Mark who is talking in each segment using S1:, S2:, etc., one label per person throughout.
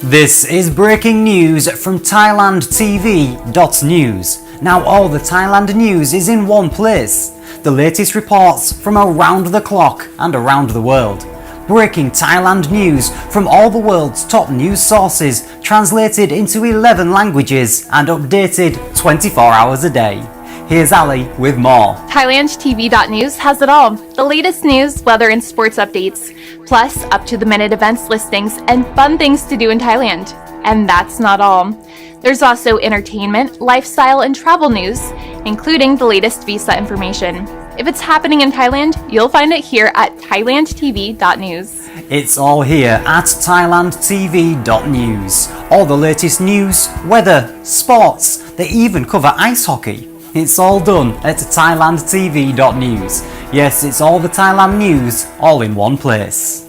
S1: This is breaking news from ThailandTV.news. Now all the Thailand news is in one place. The latest reports from around the clock and around the world. Breaking Thailand news from all the world's top news sources, translated into 11 languages and updated 24 hours a day. Here's Ali with more.
S2: ThailandTV.news has it all. The latest news, weather and sports updates, plus up-to-the-minute events listings and fun things to do in Thailand. And that's not all. There's also entertainment, lifestyle, and travel news, including the latest visa information. If it's happening in Thailand, you'll find it here at ThailandTV.news.
S1: It's all here at ThailandTV.news. All the latest news, weather, sports, they even cover ice hockey. It's all done at ThailandTV.news. Yes, it's all the Thailand news, all in one place.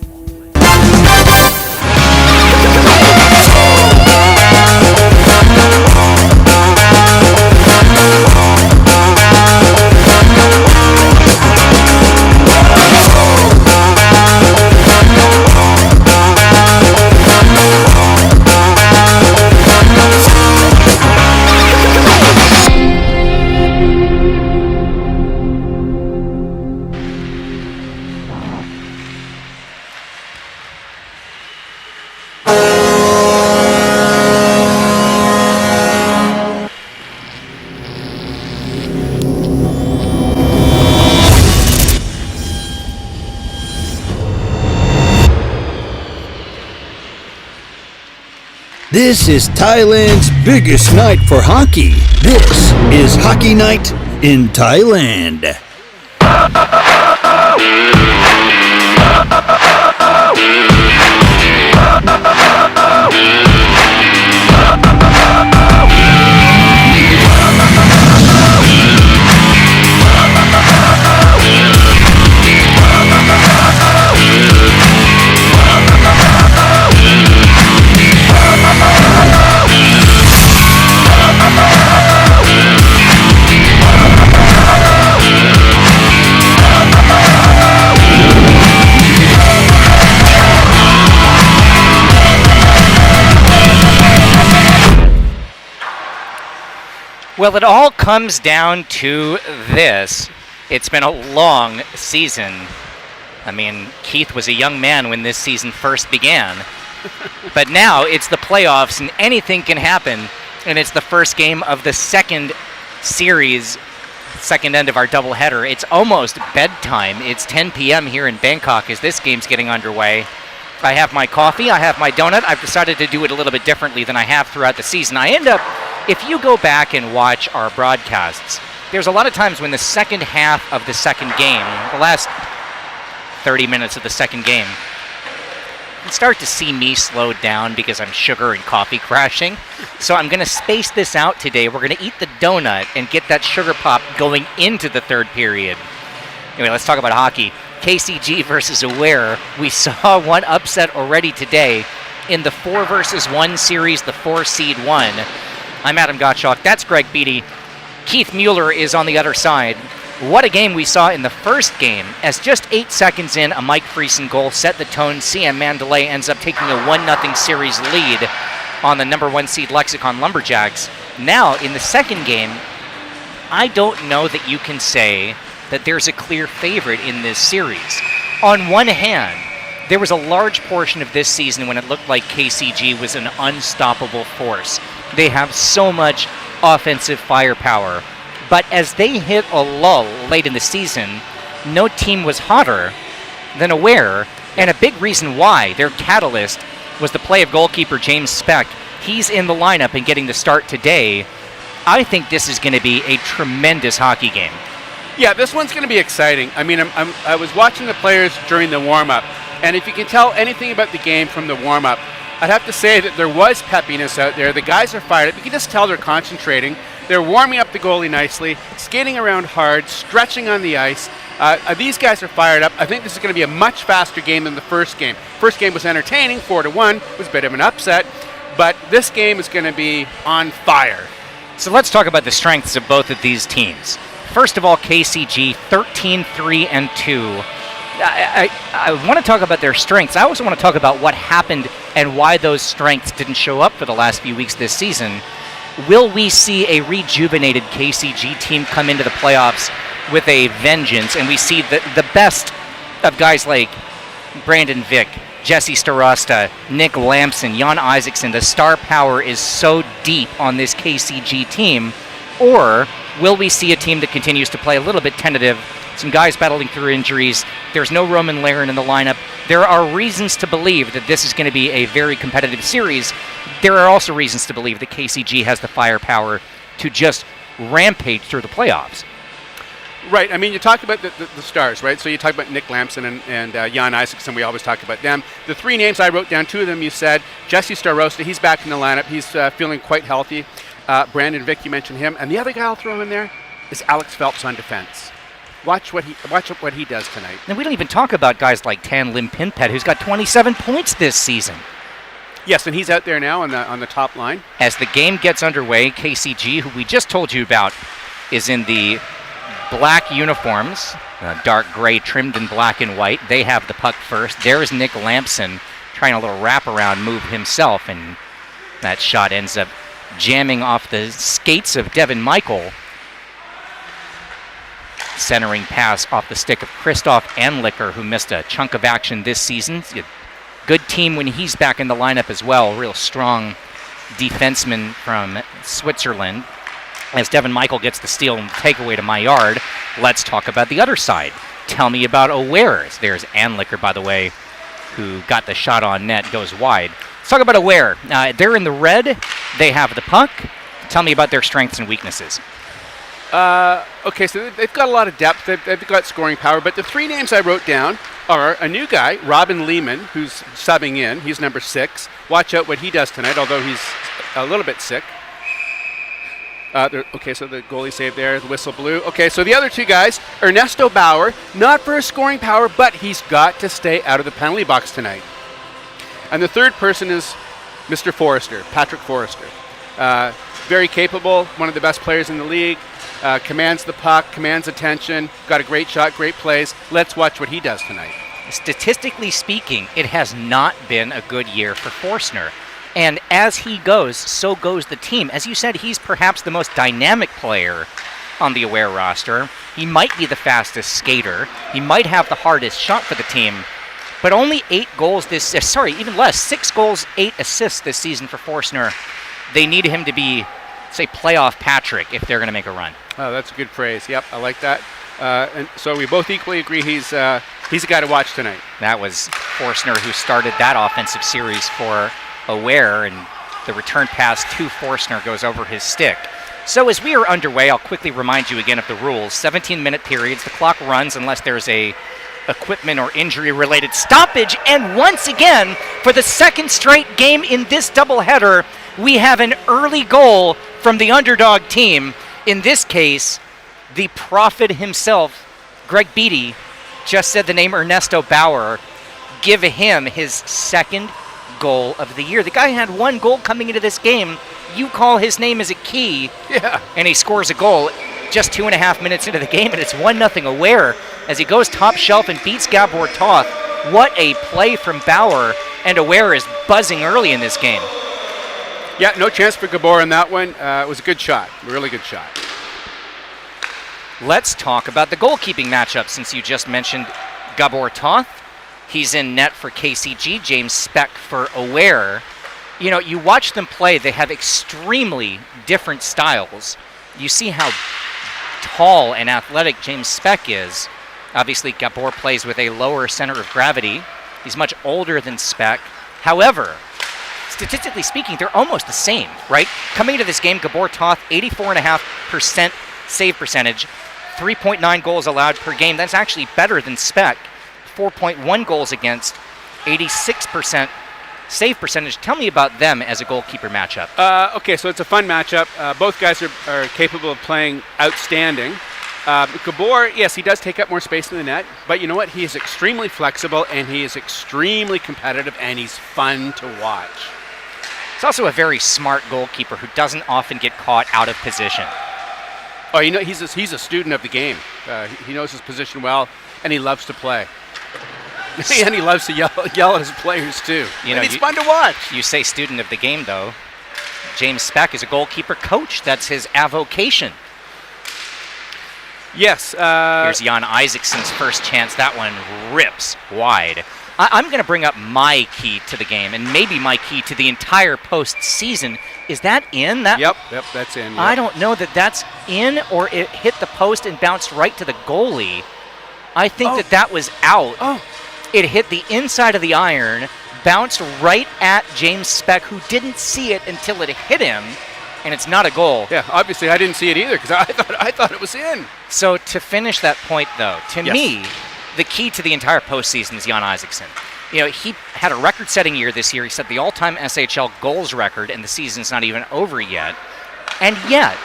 S3: This is Thailand's biggest night for hockey. This is Hockey Night in Thailand.
S4: Well, it all comes down to this. It's been a long season. I mean, Keith was a young man when this season first began. But now it's the playoffs and anything can happen. And it's the first game of the second series, second end of our doubleheader. It's almost bedtime. It's 10 p.m. here in Bangkok as this game's getting underway. I have my coffee, I have my donut. I've decided to do it a little bit differently than I have throughout the season. I end up, if you go back and watch our broadcasts, there's a lot of times when the second half of the second game, the last 30 minutes of the second game, you start to see me slowed down because I'm sugar and coffee crashing. So I'm going to space this out today. We're going to eat the donut and get that sugar pop going into the third period. Anyway, let's talk about hockey. KCG versus Aware. We saw one upset already today in the 4-1 series, the 4 seed won. I'm Adam Gottschalk. That's Greg Beatty. Keith Mueller is on the other side. What a game we saw in the first game, as just 8 seconds in, a Mike Friesen goal set the tone. Siam Mandalay ends up taking a 1-0 series lead on the number 1 seed Lexicon Lumberjacks. Now, in the second game, I don't know that you can say that there's a clear favorite in this series. On one hand, there was a large portion of this season when it looked like KCG was an unstoppable force. They have so much offensive firepower. But as they hit a lull late in the season, no team was hotter than Aware, and a big reason why, their catalyst, was the play of goalkeeper James Speck. He's in the lineup and getting the start today. I think this is going to be a tremendous hockey game.
S5: Yeah, this one's going to be exciting. I mean, I was watching the players during the warm-up, and if you can tell anything about the game from the warm-up, I'd have to say that there was peppiness out there. The guys are fired up. You can just tell they're concentrating. They're warming up the goalie nicely, skating around hard, stretching on the ice. These guys are fired up. I think this is going to be a much faster game than the first game. First game was entertaining, 4-1. It was a bit of an upset. But this game is going to be on fire.
S4: So let's talk about the strengths of both of these teams. First of all, KCG, 13-3-2. I want to talk about their strengths. I also want to talk about what happened and why those strengths didn't show up for the last few weeks this season. Will we see a rejuvenated KCG team come into the playoffs with a vengeance, and we see the best of guys like Brandon Vick, Jesse Starosta, Nick Lampson, Jan Isaacson? The star power is so deep on this KCG team. Or will we see a team that continues to play a little bit tentative, some guys battling through injuries? There's no Roman Laren in the lineup. There are reasons to believe that this is going to be a very competitive series. There are also reasons to believe that KCG has the firepower to just rampage through the playoffs.
S5: Right. I mean, you talk about the stars, right? So you talk about Nick Lampson and Jan Isaacson. We always talk about them. The three names I wrote down, two of them you said. Jesse Starosta, he's back in the lineup. He's feeling quite healthy. Brandon Vick, you mentioned him. And the other guy I'll throw in there is Alex Phelps on defense. Watch what he does tonight.
S4: And we don't even talk about guys like Tan Lim Pinpet, who's got 27 points this season.
S5: Yes, and he's out there now on the top line.
S4: As the game gets underway, KCG, who we just told you about, is in the black uniforms, dark gray trimmed in black and white. They have the puck first. There's Nick Lampson trying a little wraparound move himself, and that shot ends up jamming off the skates of Devin Michael. Centering pass off the stick of Christoph Anlicker, who missed a chunk of action this season. Good team when he's back in the lineup as well. Real strong defenseman from Switzerland. As Devin Michael gets the steal and takeaway to my yard, let's talk about the other side. Tell me about Awares. There's Anlicker, by the way, who got the shot on net, goes wide. Let's talk about Aware. They're in the red. They have the puck. Tell me about their strengths and weaknesses.
S5: Okay, so they've got a lot of depth. They've got scoring power. But the three names I wrote down are a new guy, Robin Lehman, who's subbing in. He's number 6. Watch out what he does tonight, although he's a little bit sick. Okay, so the goalie save there, the whistle blew. Okay, so the other two guys, Ernesto Bauer, not for his scoring power, but he's got to stay out of the penalty box tonight. And the third person is Mr. Forrester, Patrick Forrester. Very capable, one of the best players in the league, commands the puck, commands attention, got a great shot, great plays. Let's watch what he does tonight.
S4: Statistically speaking, it has not been a good year for Forstner. And as he goes, so goes the team. As you said, he's perhaps the most dynamic player on the Aware roster. He might be the fastest skater. He might have the hardest shot for the team. But only 8 goals even less, 6 goals, 8 assists this season for Forstner. They need him to be, say, playoff Patrick if they're going to make a run.
S5: Oh, that's a good phrase. Yep, I like that. And so we both equally agree he's a guy to watch tonight.
S4: That was Forstner who started that offensive series for Aware, and the return pass to Forstner goes over his stick. So as we are underway, I'll quickly remind you again of the rules. 17-minute periods. The clock runs unless there's a equipment or injury-related stoppage. And once again, for the second straight game in this doubleheader, we have an early goal from the underdog team. In this case, the prophet himself, Greg Beatty, just said the name Ernesto Bauer. Give him his second goal of the year. The guy had 1 goal coming into this game. You call his name as a key, and he scores a goal just 2.5 minutes into the game, and it's 1-0 Aware as he goes top shelf and beats Gabor Toth. What a play from Bauer, and Aware is buzzing early in this game.
S5: Yeah, no chance for Gabor in that one. It was a good shot, a really good shot.
S4: Let's talk about the goalkeeping matchup since you just mentioned Gabor Toth. He's in net for KCG, James Speck for Aware. You know, you watch them play, they have extremely different styles. You see how tall and athletic James Speck is. Obviously, Gabor plays with a lower center of gravity. He's much older than Speck. However, statistically speaking, they're almost the same, right? Coming into this game, Gabor Toth, 84.5% save percentage, 3.9 goals allowed per game. That's actually better than Speck. 4.1 goals against, 86% save percentage. Tell me about them as a goalkeeper matchup.
S5: Okay, so it's a fun matchup. Both guys are capable of playing outstanding. Gabor, yes, he does take up more space in the net, but you know what? He is extremely flexible, and he is extremely competitive, and he's fun to watch.
S4: He's also a very smart goalkeeper who doesn't often get caught out of position.
S5: Oh, you know, he's a student of the game. He knows his position well, and he loves to play. And he loves to yell at his players, too. And it's fun to watch.
S4: You say student of the game, though. James Speck is a goalkeeper coach. That's his avocation.
S5: Yes.
S4: Here's Jan Isaacson's first chance. That one rips wide. I'm going to bring up my key to the game, and maybe my key to the entire postseason. Is that in?
S5: Yep, that's in. Yep.
S4: I don't know that that's in, or it hit the post and bounced right to the goalie. I think that was out.
S5: Oh.
S4: It hit the inside of the iron, bounced right at James Speck, who didn't see it until it hit him, and it's not a goal.
S5: Yeah, obviously I didn't see it either because I thought it was in.
S4: So to finish that point, though, to me, the key to the entire postseason is Jan Isaacson. He had a record-setting year this year. He set the all-time SHL goals record, and the season's not even over yet. And yet,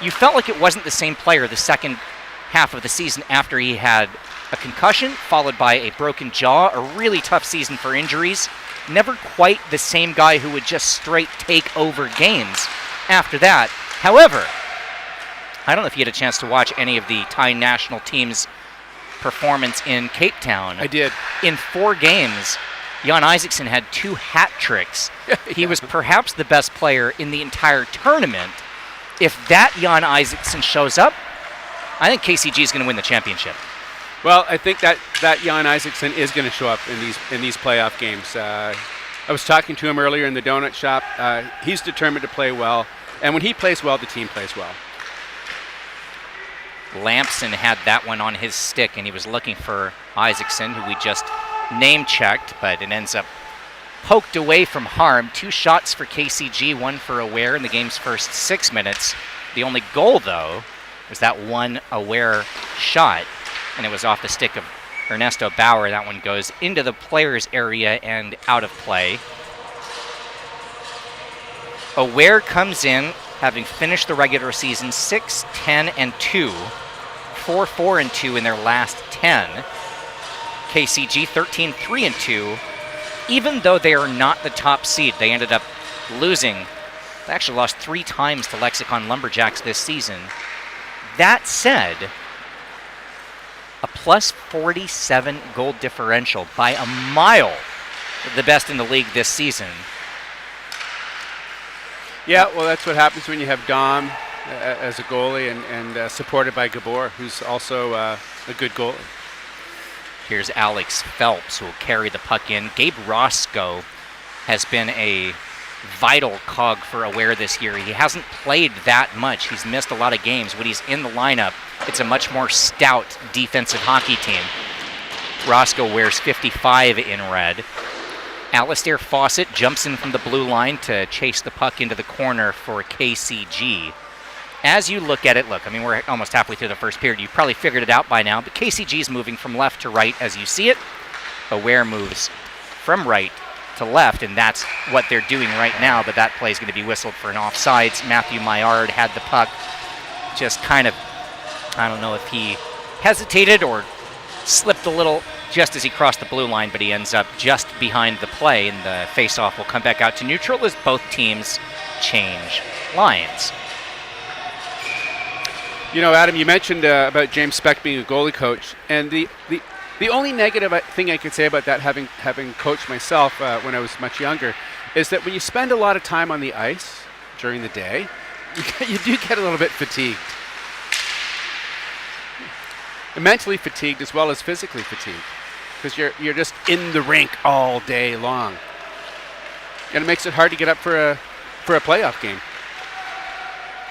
S4: you felt like it wasn't the same player the second half of the season after he had a concussion, followed by a broken jaw, a really tough season for injuries. Never quite the same guy who would just straight take over games after that. However, I don't know if you had a chance to watch any of the Thai national team's performance in Cape Town.
S5: I did.
S4: In 4 games, Jan Isaacson had 2 hat tricks. He was perhaps the best player in the entire tournament. If that Jan Isaacson shows up, I think KCG is going to win the championship.
S5: Well, I think that Jan Isaacson is going to show up in these playoff games. I was talking to him earlier in the donut shop. He's determined to play well, and when he plays well, the team plays well.
S4: Lampson had that one on his stick, and he was looking for Isaacson, who we just name-checked, but it ends up poked away from harm. 2 shots for KCG, 1 for Aware in the game's first 6 minutes. The only goal, though, was that one Aware shot, and it was off the stick of Ernesto Bauer. That one goes into the player's area and out of play. Aware comes in, having finished the regular season 6-10-2, 4-4-2 in their last 10. KCG 13-3-2. Even though they are not the top seed, they ended up losing. They actually lost 3 times to Lexicon Lumberjacks this season. That said, a plus 47 goal differential by a mile, the best in the league this season.
S5: Yeah, well, that's what happens when you have Dom as a goalie and supported by Gabor, who's also a good goalie.
S4: Here's Alex Phelps, who will carry the puck in. Gabe Roscoe has been a vital cog for Aware this year. He hasn't played that much. He's missed a lot of games. When he's in the lineup, it's a much more stout defensive hockey team. Roscoe wears 55 in red. Alistair Fawcett jumps in from the blue line to chase the puck into the corner for KCG. As you look at it, we're almost halfway through the first period. You've probably figured it out by now, but KCG is moving from left to right as you see it. Aware moves from right to left, and that's what they're doing right now, but that play is going to be whistled for an offsides. Matthew Maillard had the puck, just kind of, I don't know if he hesitated or slipped a little just as he crossed the blue line, but he ends up just behind the play, and the face-off will come back out to neutral as both teams change lines.
S5: Adam, you mentioned about James Speck being a goalie coach, and the only negative thing I could say about that, having coached myself when I was much younger, is that when you spend a lot of time on the ice during the day, you do get a little bit fatigued. Mentally fatigued as well as physically fatigued, because you're just in the rink all day long, and it makes it hard to get up for a playoff game.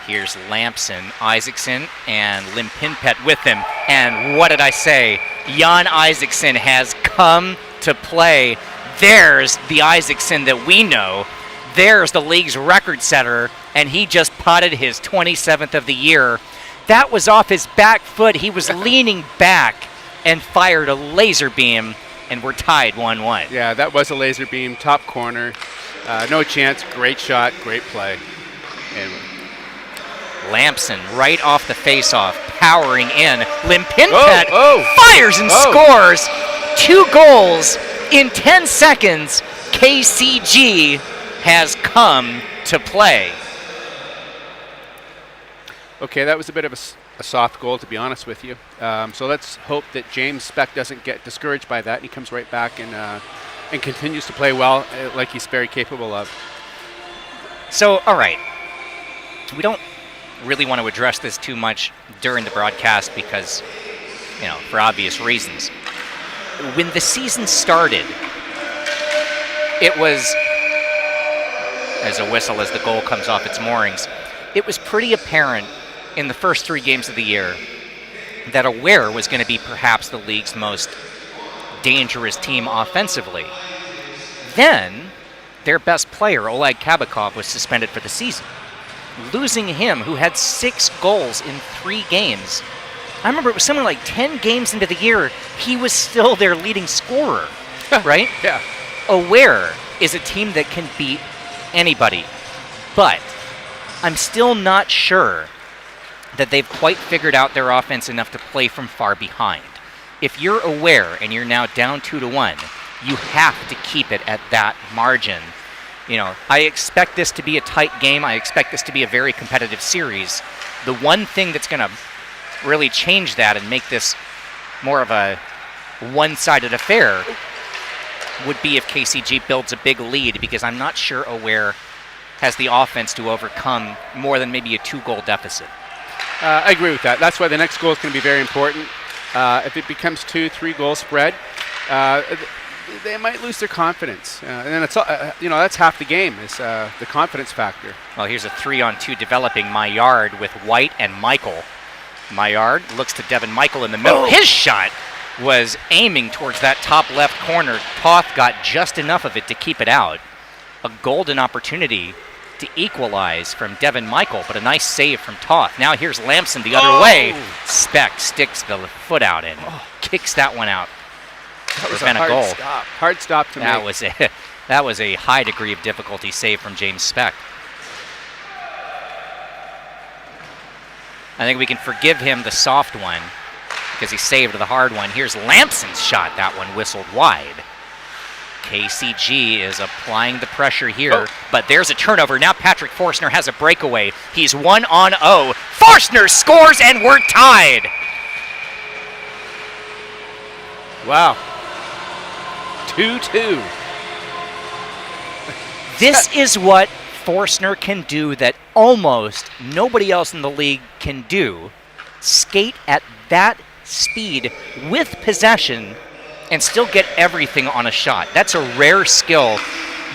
S4: Here's Lampson, Isaacson, and Limpinpet with him. And what did I say? Jan Isaacson has come to play. There's the Isaacson that we know. There's the league's record setter, and he just potted his 27th of the year. That was off his back foot. He was leaning back and fired a laser beam, and we're tied 1-1.
S5: Yeah, that was a laser beam, top corner. No chance, great shot, great play. Anyway.
S4: Lampson right off the face-off, powering in. Limpinpet fires and scores 2 goals in 10 seconds. KCG has come to play.
S5: Okay, that was a bit of a soft goal, to be honest with you. So let's hope that James Speck doesn't get discouraged by that. And he comes right back and continues to play well, like he's very capable of.
S4: So, all right. We don't really want to address this too much during the broadcast because, for obvious reasons. When the season started, it was, as a whistle as the goal comes off its moorings, it was pretty apparent in the first 3 games of the year that Aware was going to be perhaps the league's most dangerous team offensively. Then, their best player, Oleg Kabakov, was suspended for the season. Losing him, who had 6 goals in 3 games. I remember it was something like 10 games into the year, he was still their leading scorer, right?
S5: Yeah.
S4: Aware is a team that can beat anybody, but I'm still not sure that they've quite figured out their offense enough to play from far behind. If you're Aware and you're now down 2-1, you have to keep it at that margin. I expect this to be a tight game. I expect this to be a very competitive series. The one thing that's going to really change that and make this more of a one-sided affair would be if KCG builds a big lead, because I'm not sure Aware has the offense to overcome more than maybe a 2-goal deficit.
S5: I agree with that. That's why the next goal is going to be very important. If it becomes 2-3 goal spread, they might lose their confidence. And then it's that's half the game, is the confidence factor.
S4: Well, here's a 3-on-2 developing Maillard with White and Michael. Maillard looks to Devin Michael in the middle. His shot was aiming towards that top left corner. Toth got just enough of it to keep it out. A golden opportunity to equalize from Devin Michael, but a nice save from Toth. Now here's Lamson the other way. Speck sticks the foot out and kicks that one out.
S5: That was a hard stop. Hard stop to make.
S4: That was a high degree of difficulty save from James Speck. I think we can forgive him the soft one because he saved the hard one. Here's Lamson's shot. That one whistled wide. KCG is applying the pressure here, but there's a turnover. Now Patrick Forstner has a breakaway. He's 1-0. Forstner scores and we're tied.
S5: Wow. 2-2.
S4: This is what Forstner can do that almost nobody else in the league can do. Skate at that speed with possession and still get everything on a shot. That's a rare skill.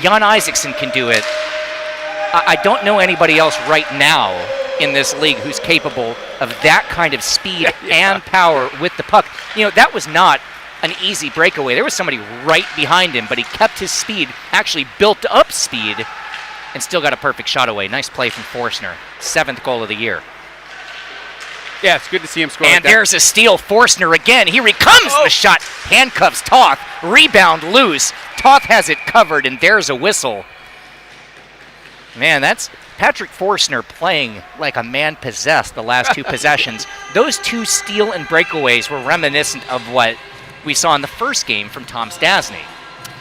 S4: Jan Isaacson can do it. I don't know anybody else right now in this league who's capable of that kind of speed and power with the puck. That was not an easy breakaway. There was somebody right behind him, but he kept his speed, actually built up speed, and still got a perfect shot away. Nice play from Forstner. 7th goal of the year.
S5: Yeah, it's good to see him score.
S4: And
S5: like that.
S4: There's a steal. Forstner again. Here he comes. The shot handcuffs Toth. Rebound loose. Toth has it covered, and there's a whistle. Man, that's Patrick Forstner playing like a man possessed the last 2 possessions. Those 2 steal and breakaways were reminiscent of what we saw in the first game from Tom Stasny.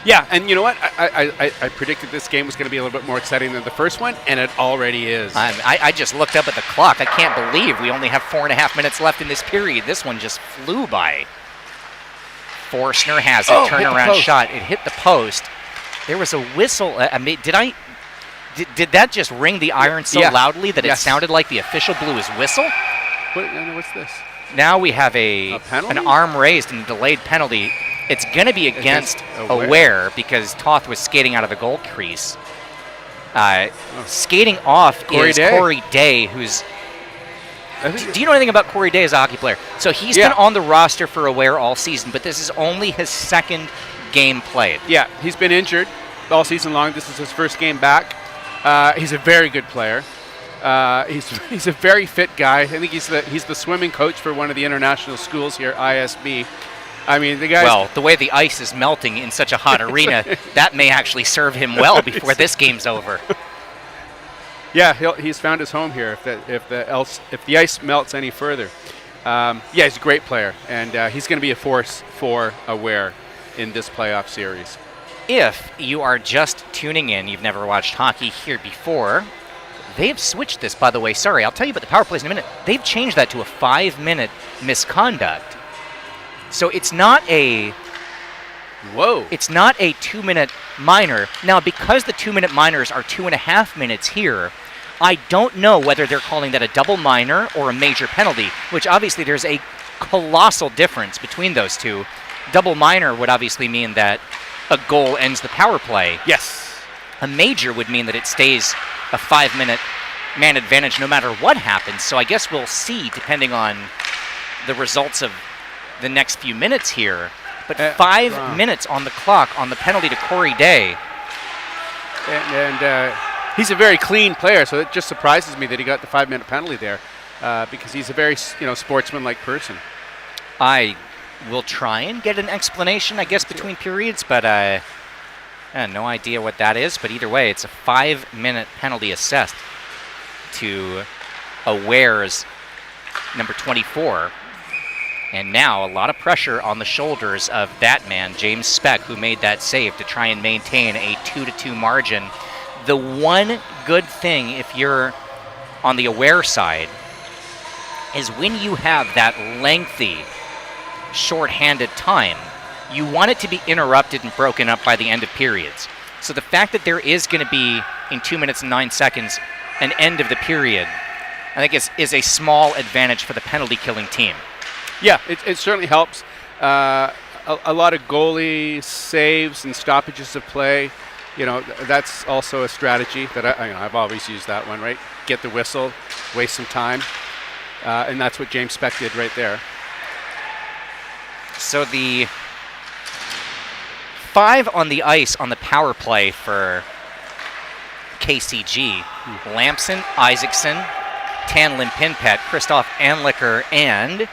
S5: Yeah, and you know what? I predicted this game was going to be a little bit more exciting than the first one, and it already is.
S4: I just looked up at the clock. I can't believe we only have 4.5 minutes left in this period. This one just flew by. Forstner has it. Turnaround shot. It hit the post. There was a whistle. Did that just ring the iron so loudly that it sounded like the official blew his whistle?
S5: What's this?
S4: Now we have
S5: a penalty?
S4: an arm raised and a delayed penalty. It's going to be against Aware because Toth was skating out of the goal crease. Skating off is Corey Day, who's... Do you know anything about Corey Day as a hockey player? So he's been on the roster for Aware all season, but this is only his 2nd game played. Yeah,
S5: he's been injured all season long. This is his first game back. He's a very good player. He's a very fit guy. I think he's the swimming coach for one of the international schools here, ISB. I mean, the guy.
S4: Well, the way the ice is melting in such a hot arena, that may actually serve him well before this game's over.
S5: Yeah, he's found his home here. If the ice melts any further, he's a great player, and he's going to be a force for Aware in this playoff series.
S4: If you are just tuning in, you've never watched hockey here before, They have switched this, by the way. Sorry, I'll tell you about the power plays in a minute. They've changed that to a 5-minute misconduct. So it's not a...
S5: Whoa.
S4: It's not a 2-minute minor. Now, because the 2-minute minors are 2.5 minutes here, I don't know whether they're calling that a double minor or a major penalty, which obviously there's a colossal difference between those two. Double minor would obviously mean that a goal ends the power play.
S5: Yes.
S4: A major would mean that it stays a 5-minute man advantage no matter what happens. So I guess we'll see, depending on the results of the next few minutes here. But 5 minutes on the clock on the penalty to Corey Day.
S5: And he's a very clean player, so it just surprises me that he got the 5-minute penalty there, because he's a very sportsmanlike person.
S4: I will try and get an explanation, I guess, between periods, but I have no idea what that is. But either way, it's a 5-minute penalty assessed to Aware's number 24. And now a lot of pressure on the shoulders of that man, James Speck, who made that save to try and maintain a 2-2 margin. The one good thing, if you're on the Aware side, is when you have that lengthy, short-handed time, you want it to be interrupted and broken up by the end of periods. So the fact that there is going to be, in 2 minutes and 9 seconds, an end of the period, I think is a small advantage for the penalty-killing team.
S5: Yeah, it certainly helps. A lot of goalie saves and stoppages of play. That's also a strategy that I've always used that one, right? Get the whistle, waste some time, and that's what James Speck did right there.
S4: So the 5 on the ice on the power play for KCG, Lampson, Isaacson, Tan Limpinpet, Christoph Anlicker, and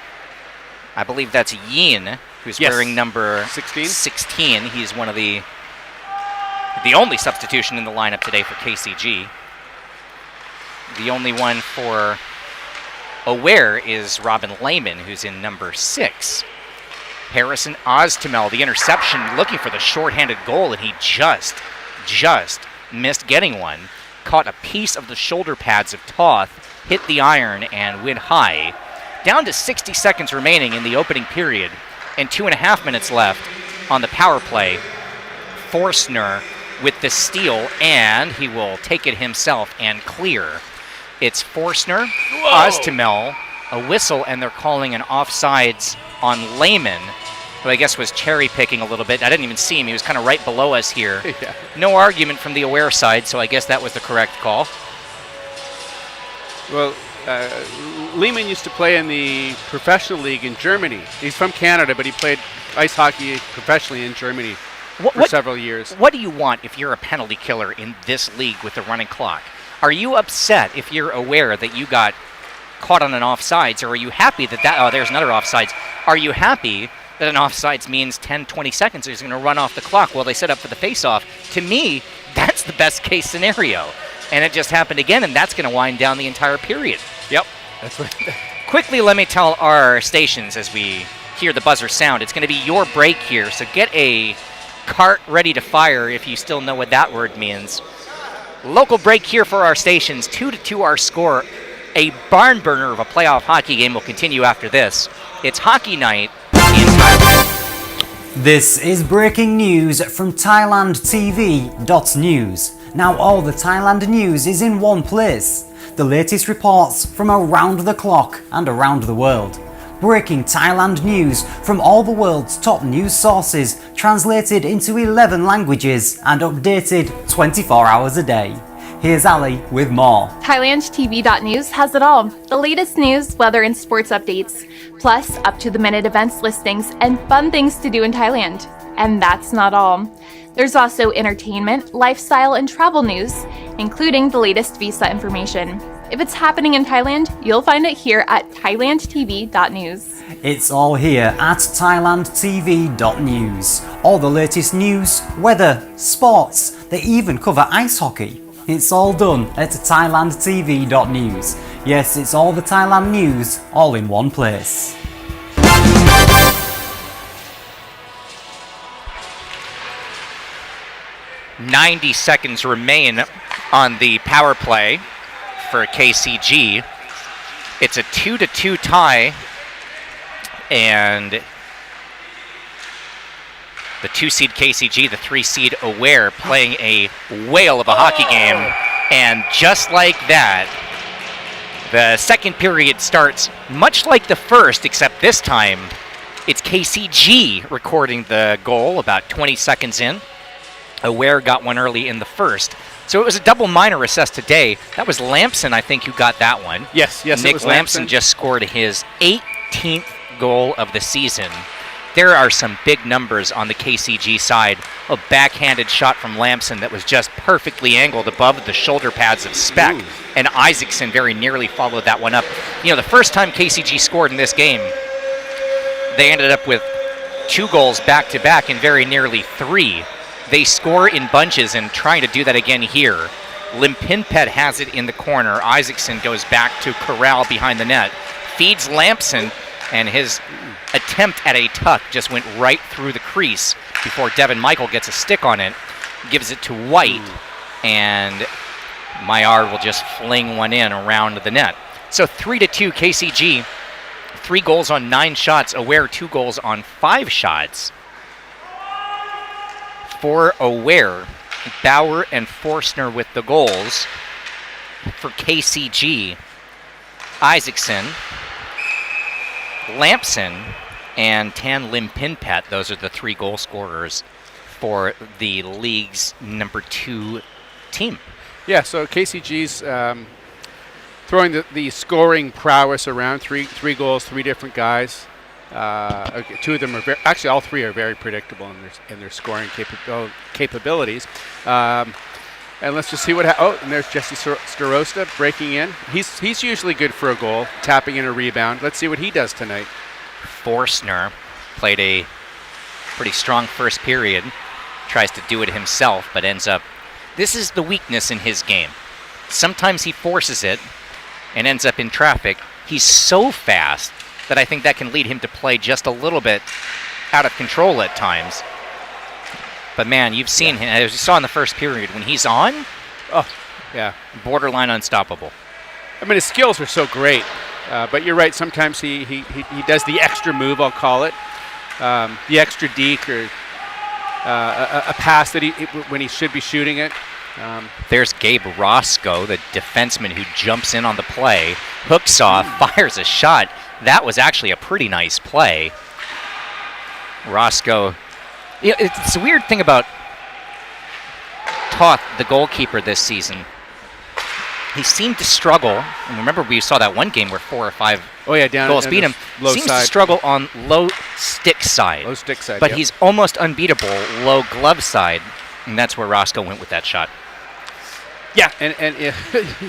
S4: I believe that's Yin, who's wearing number 16. He's one of the only substitution in the lineup today for KCG. The only one for Aware is Robin Lehman, who's in number 6. Harrison Oztamel, the interception, looking for the shorthanded goal, and he just missed getting one. Caught a piece of the shoulder pads of Toth, hit the iron, and went high. Down to 60 seconds remaining in the opening period, and 2.5 minutes left on the power play. Forstner with the steal, and he will take it himself and clear. It's Forstner, Oztamel, a whistle, and they're calling an offsides on Lehman, who I guess was cherry-picking a little bit. I didn't even see him. He was kind of right below us here.
S5: Yeah.
S4: No argument from the Aware side, so I guess that was the correct call.
S5: Well, Lehman used to play in the professional league in Germany. He's from Canada, but he played ice hockey professionally in Germany for several years.
S4: What do you want if you're a penalty killer in this league with a running clock? Are you upset if you're aware that you got caught on an offsides, or are you happy that there's another offsides. Are you happy that an offsides means 10, 20 seconds is going to run off the clock while they set up for the face-off? To me, that's the best case scenario. And it just happened again, and that's going to wind down the entire period.
S5: Yep. That's what.
S4: Quickly, let me tell our stations as we hear the buzzer sound. It's going to be your break here, so get a cart ready to fire if you still know what that word means. Local break here for our stations. 2-2 our score. A barn burner of a playoff hockey game will continue after this. It's Hockey Night in Thailand.
S1: This is breaking news from ThailandTV.news. Now all the Thailand news is in one place. The latest reports from around the clock and around the world. Breaking Thailand news from all the world's top news sources, translated into 11 languages and updated 24 hours a day. Here's Ali with more.
S2: ThailandTV.news has it all. The latest news, weather and sports updates, plus up-to-the-minute events listings and fun things to do in Thailand. And that's not all. There's also entertainment, lifestyle, and travel news, including the latest visa information. If it's happening in Thailand, you'll find it here at ThailandTV.news.
S1: It's all here at ThailandTV.news. All the latest news, weather, sports, they even cover ice hockey. It's all done at ThailandTV.news. Yes, it's all the Thailand news, all in one place.
S4: .90 seconds remain on the power play for KCG. It's a 2-2 tie, and the 2-seed KCG, the 3-seed Aware, playing a whale of a hockey game. And just like that, the second period starts much like the first, except this time it's KCG recording the goal about 20 seconds in. Aware got one early in the first. So it was a double minor assessed today. That was Lampson, I think, who got that one.
S5: Yes,
S4: Nick
S5: it was
S4: Lampson just scored his 18th goal of the season. There are some big numbers on the KCG side. A backhanded shot from Lampson that was just perfectly angled above the shoulder pads of Speck.
S5: Ooh.
S4: And Isaacson very nearly followed that one up. You know, the first time KCG scored in this game, they ended up with 2 goals back-to-back and very nearly 3. They score in bunches and trying to do that again here. Limpinpet has it in the corner. Isaacson goes back to corral behind the net. Feeds Lampson, and his attempt at a tuck just went right through the crease before Devin Michael gets a stick on it. Gives it to White, and Maillard will just fling one in around the net. So 3-2 KCG. 3 goals on 9 shots. Aware 2 goals on 5 shots. For Aware, Bauer and Forstner with the goals. For KCG, Isaacson, Lampson, and Tan Limpinpet. Those are the 3 goal scorers for the league's number 2 team.
S5: Yeah, so KCG's throwing the scoring prowess around. Three goals, 3 different guys. 2 of them are actually all 3 are very predictable in their scoring capabilities. And let's just see what and there's Jesse Starosta breaking in. He's usually good for a goal, tapping in a rebound. Let's see what he does tonight.
S4: Forstner played a pretty strong first period. Tries to do it himself, but ends up... This is the weakness in his game. Sometimes he forces it and ends up in traffic. He's so fast that I think that can lead him to play just a little bit out of control at times. But man, you've seen him, as you saw in the first period, when he's on, borderline unstoppable.
S5: I mean, his skills are so great, but you're right. Sometimes he does the extra move, I'll call it, the extra deke or a pass that when he should be shooting it.
S4: There's Gabe Roscoe, the defenseman who jumps in on the play, hooks off, fires a shot. That was actually a pretty nice play. Roscoe. It's a weird thing about Toth, the goalkeeper this season. He seemed to struggle. And remember, we saw that one game where 4 or 5 goals beat him. Seems to struggle on low stick side.
S5: Low stick side,
S4: but he's almost unbeatable low glove side, and that's where Roscoe went with that shot.
S5: Yeah, and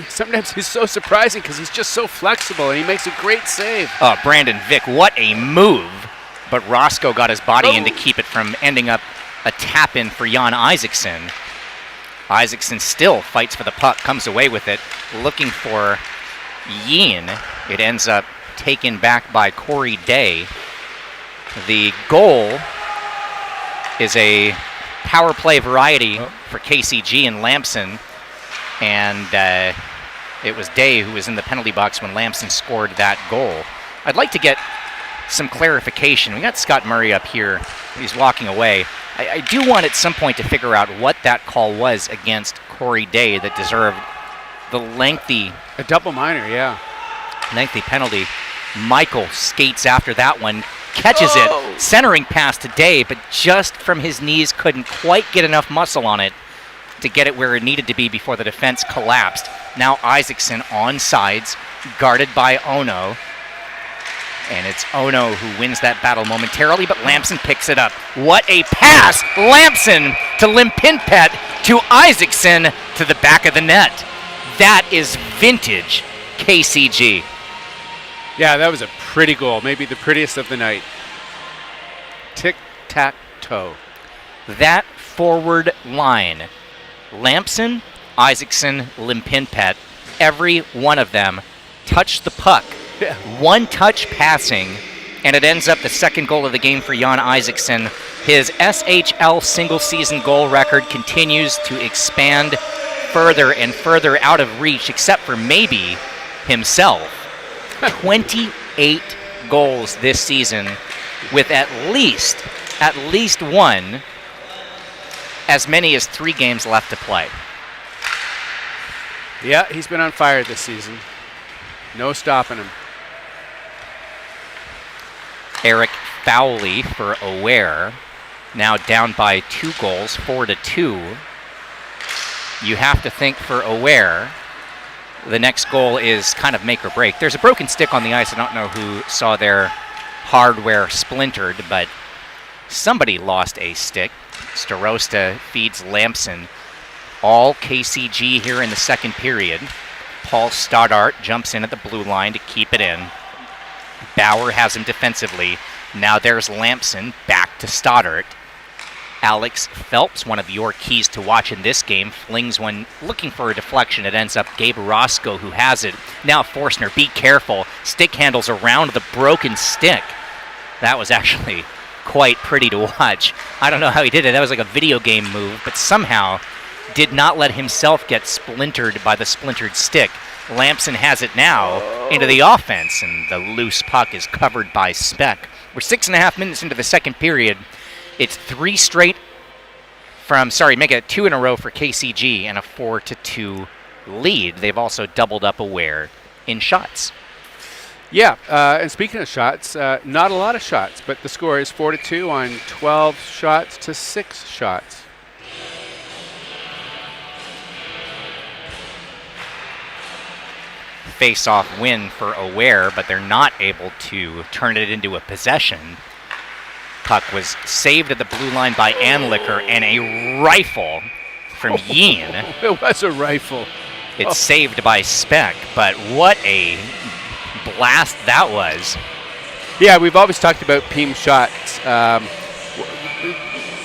S5: sometimes he's so surprising because he's just so flexible, and he makes a great save.
S4: Oh, Brandon Vick, what a move. But Roscoe got his body in to keep it from ending up a tap-in for Jan Isaacson. Isaacson still fights for the puck, comes away with it, looking for Yin. It ends up taken back by Corey Day. The goal is a power play variety for KCG and Lampson. And it was Day who was in the penalty box when Lampson scored that goal. I'd like to get some clarification. We got Scott Murray up here. He's walking away. I do want at some point to figure out what that call was against Corey Day that deserved the lengthy...
S5: A double minor, yeah.
S4: Lengthy penalty. Michael skates after that one, catches it, centering pass to Day, but just from his knees couldn't quite get enough muscle on it to get it where it needed to be before the defense collapsed. Now Isaacson on sides, guarded by Ono. And it's Ono who wins that battle momentarily, but Lampson picks it up. What a pass! Lampson to Limpinpet to Isaacson to the back of the net. That is vintage KCG.
S5: Yeah, that was a pretty goal. Maybe the prettiest of the night. Tic-tac-toe.
S4: That forward line. Lampson, Isaacson, Limpinpet, every one of them touched the puck. One touch passing, and it ends up the second goal of the game for Jan Isaacson. His SHL single-season goal record continues to expand further and further out of reach, except for maybe himself. 28 goals this season, with at least one, as many as 3 games left to play.
S5: Yeah, he's been on fire this season. No stopping him.
S4: Eric Fowley for Aware, now down by 2 goals, 4-2. You have to think for Aware, the next goal is kind of make or break. There's a broken stick on the ice. I don't know who saw their hardware splintered, but somebody lost a stick. Starosta feeds Lampson. All KCG here in the second period. Paul Stoddart jumps in at the blue line to keep it in. Bauer has him defensively. Now there's Lampson back to Stoddart. Alex Phelps, one of your keys to watch in this game, flings one looking for a deflection. It ends up Gabe Roscoe who has it. Now Forstner, be careful. Stick handles around the broken stick. That was actually quite pretty to watch. I don't know how he did it. That was like a video game move, but somehow did not let himself get splintered by the splintered stick. Lampson has it now into the offense, and the loose puck is covered by Speck. We're 6.5 minutes into the second period. It's 3 straight make it 2 in a row for KCG and a 4-2 lead. They've also doubled up Aware in shots.
S5: Yeah, and speaking of shots, not a lot of shots, but the score is 4-2 on 12 shots to 6 shots.
S4: Face-off win for Aware, but they're not able to turn it into a possession. Puck was saved at the blue line by Anlicker, and a rifle from Yeen.
S5: It was a rifle.
S4: It's saved by Speck, but what a blast that was.
S5: Yeah, we've always talked about Peem shots.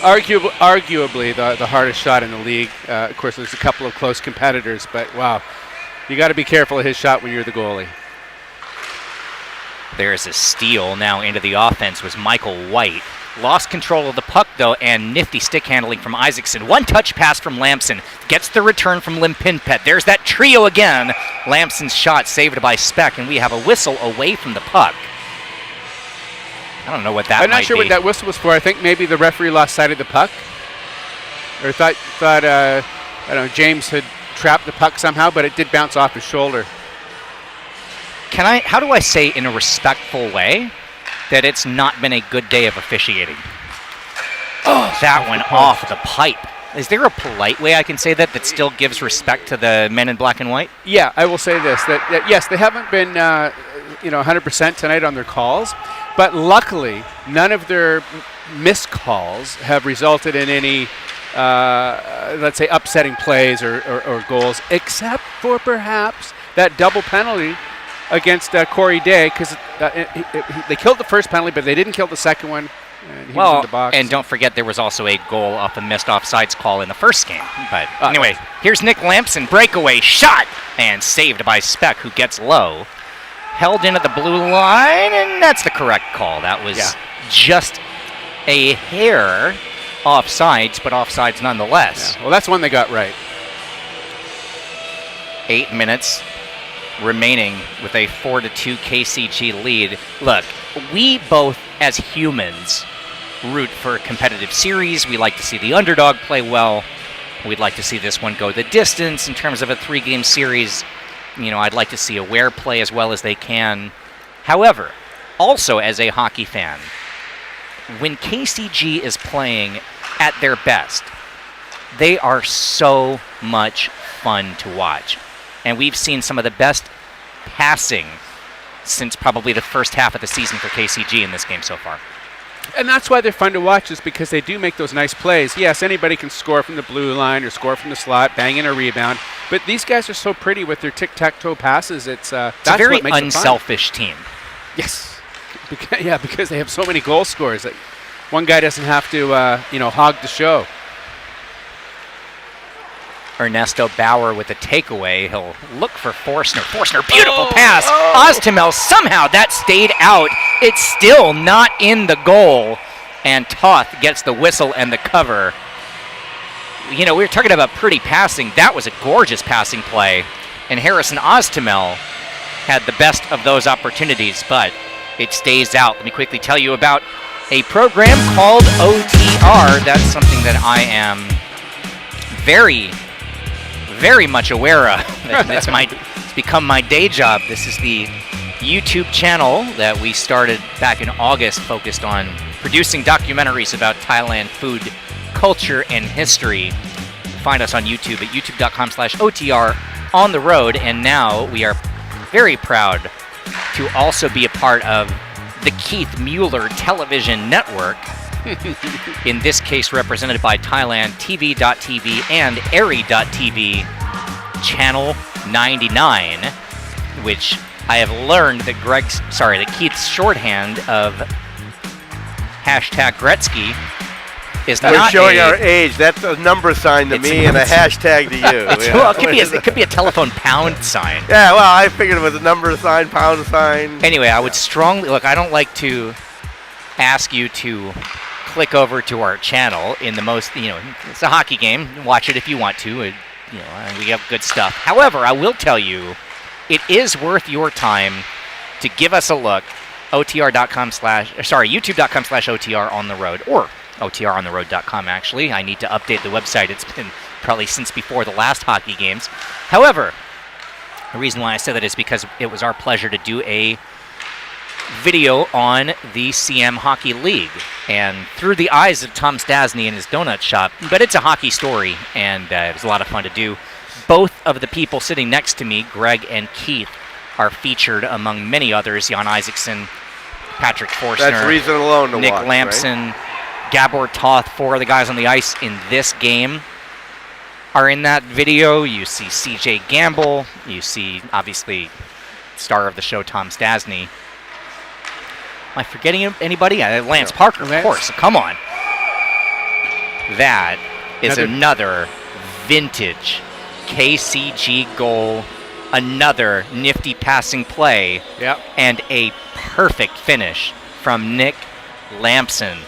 S5: Arguably the hardest shot in the league. Of course, there's a couple of close competitors, but wow. You got to be careful of his shot when you're the goalie.
S4: There's a steal now into the offense was Michael White. Lost control of the puck, though, and nifty stick handling from Isaacson. One touch pass from Lampson. Gets the return from Limpinpet. There's that trio again. Lampson's shot saved by Speck, and we have a whistle away from the puck. I don't know what that might be.
S5: I'm not sure what that whistle was for. I think maybe the referee lost sight of the puck. Or thought I don't know, James had trapped the puck somehow, but it did bounce off his shoulder.
S4: How do I say in a respectful way that it's not been a good day of officiating? Oh, that one off the pipe. Is there a polite way I can say that still gives respect to the men in black and white?
S5: Yeah, I will say this, that yes, they haven't been 100% tonight on their calls, but luckily none of their missed calls have resulted in any let's say upsetting plays or goals, except for perhaps that double penalty against Corey Day, because they killed the first penalty, but they didn't kill the second one. And he was in the box.
S4: And don't forget there was also a goal off a missed offsides call in the first game. But anyway, here's Nick Lampson, breakaway shot, and saved by Speck, who gets low. Held in at the blue line, and that's the correct call. That was just a hair offsides, but offsides nonetheless.
S5: Yeah. Well, that's one they got right.
S4: 8 minutes remaining with a 4-2 KCG lead. Look, we both, as humans, root for a competitive series. We like to see the underdog play well. We'd like to see this one go the distance in terms of a 3-game series. I'd like to see Aware play as well as they can. However, also as a hockey fan, when KCG is playing at their best, they are so much fun to watch. And we've seen some of the best passing since probably the first half of the season for KCG in this game so far.
S5: And that's why they're fun to watch, is because they do make those nice plays. Yes, anybody can score from the blue line or score from the slot, bang in a rebound. But these guys are so pretty with their tic-tac-toe passes. It's a
S4: very unselfish team.
S5: Yes. Because they have so many goal scorers that one guy doesn't have to, hog the show.
S4: Ernesto Bauer with a takeaway. He'll look for Forstner. Forstner, beautiful pass. Oztamel, somehow that stayed out. It's still not in the goal. And Toth gets the whistle and the cover. we were talking about pretty passing. That was a gorgeous passing play. And Harrison Oztamel had the best of those opportunities, but it stays out. Let me quickly tell you about a program called OTR. That's something that I am very, very much aware of. It's become my day job. This is the YouTube channel that we started back in August, focused on producing documentaries about Thailand food, culture, and history. Find us on YouTube at youtube.com/OTR on the road. And now we are very proud to also be a part of the Keith Mueller Television Network. In this case, represented by Thailand TV.tv and Airy.tv, Channel 99, which I have learned that Keith's shorthand of #Gretzky is
S6: We're
S4: not
S6: showing our age. That's a number sign to me and a hashtag to you.
S4: Well, it could be a telephone pound sign.
S6: Yeah, well, I figured it was a number sign, pound sign.
S4: Anyway, I would strongly I don't like to ask you to click over to our channel in the most, it's a hockey game. Watch it if you want to. We have good stuff. However, I will tell you, it is worth your time to give us a look. youtube.com/OTR on the road, or OTRontheroad.com, actually. I need to update the website. It's been probably since before the last hockey games. However, the reason why I said that is because it was our pleasure to do a video on the Siam Hockey League, and through the eyes of Tom Stasny and his donut shop. But it's a hockey story, and it was a lot of fun to do. Both of the people sitting next to me, Greg and Keith, are featured among many others. Jan Isaacson, Patrick Forstner,
S6: That's reason alone to
S4: Nick
S6: watch,
S4: Lampson,
S6: right?
S4: Gabor Toth. 4 of the guys on the ice in this game are in that video. You see CJ Gamble. You see, obviously, star of the show, Tom Stasny. Am I forgetting anybody? Lance Parker, of course. Come on. That is another vintage KCG goal, another nifty passing play, and a perfect finish from Nick Lampson.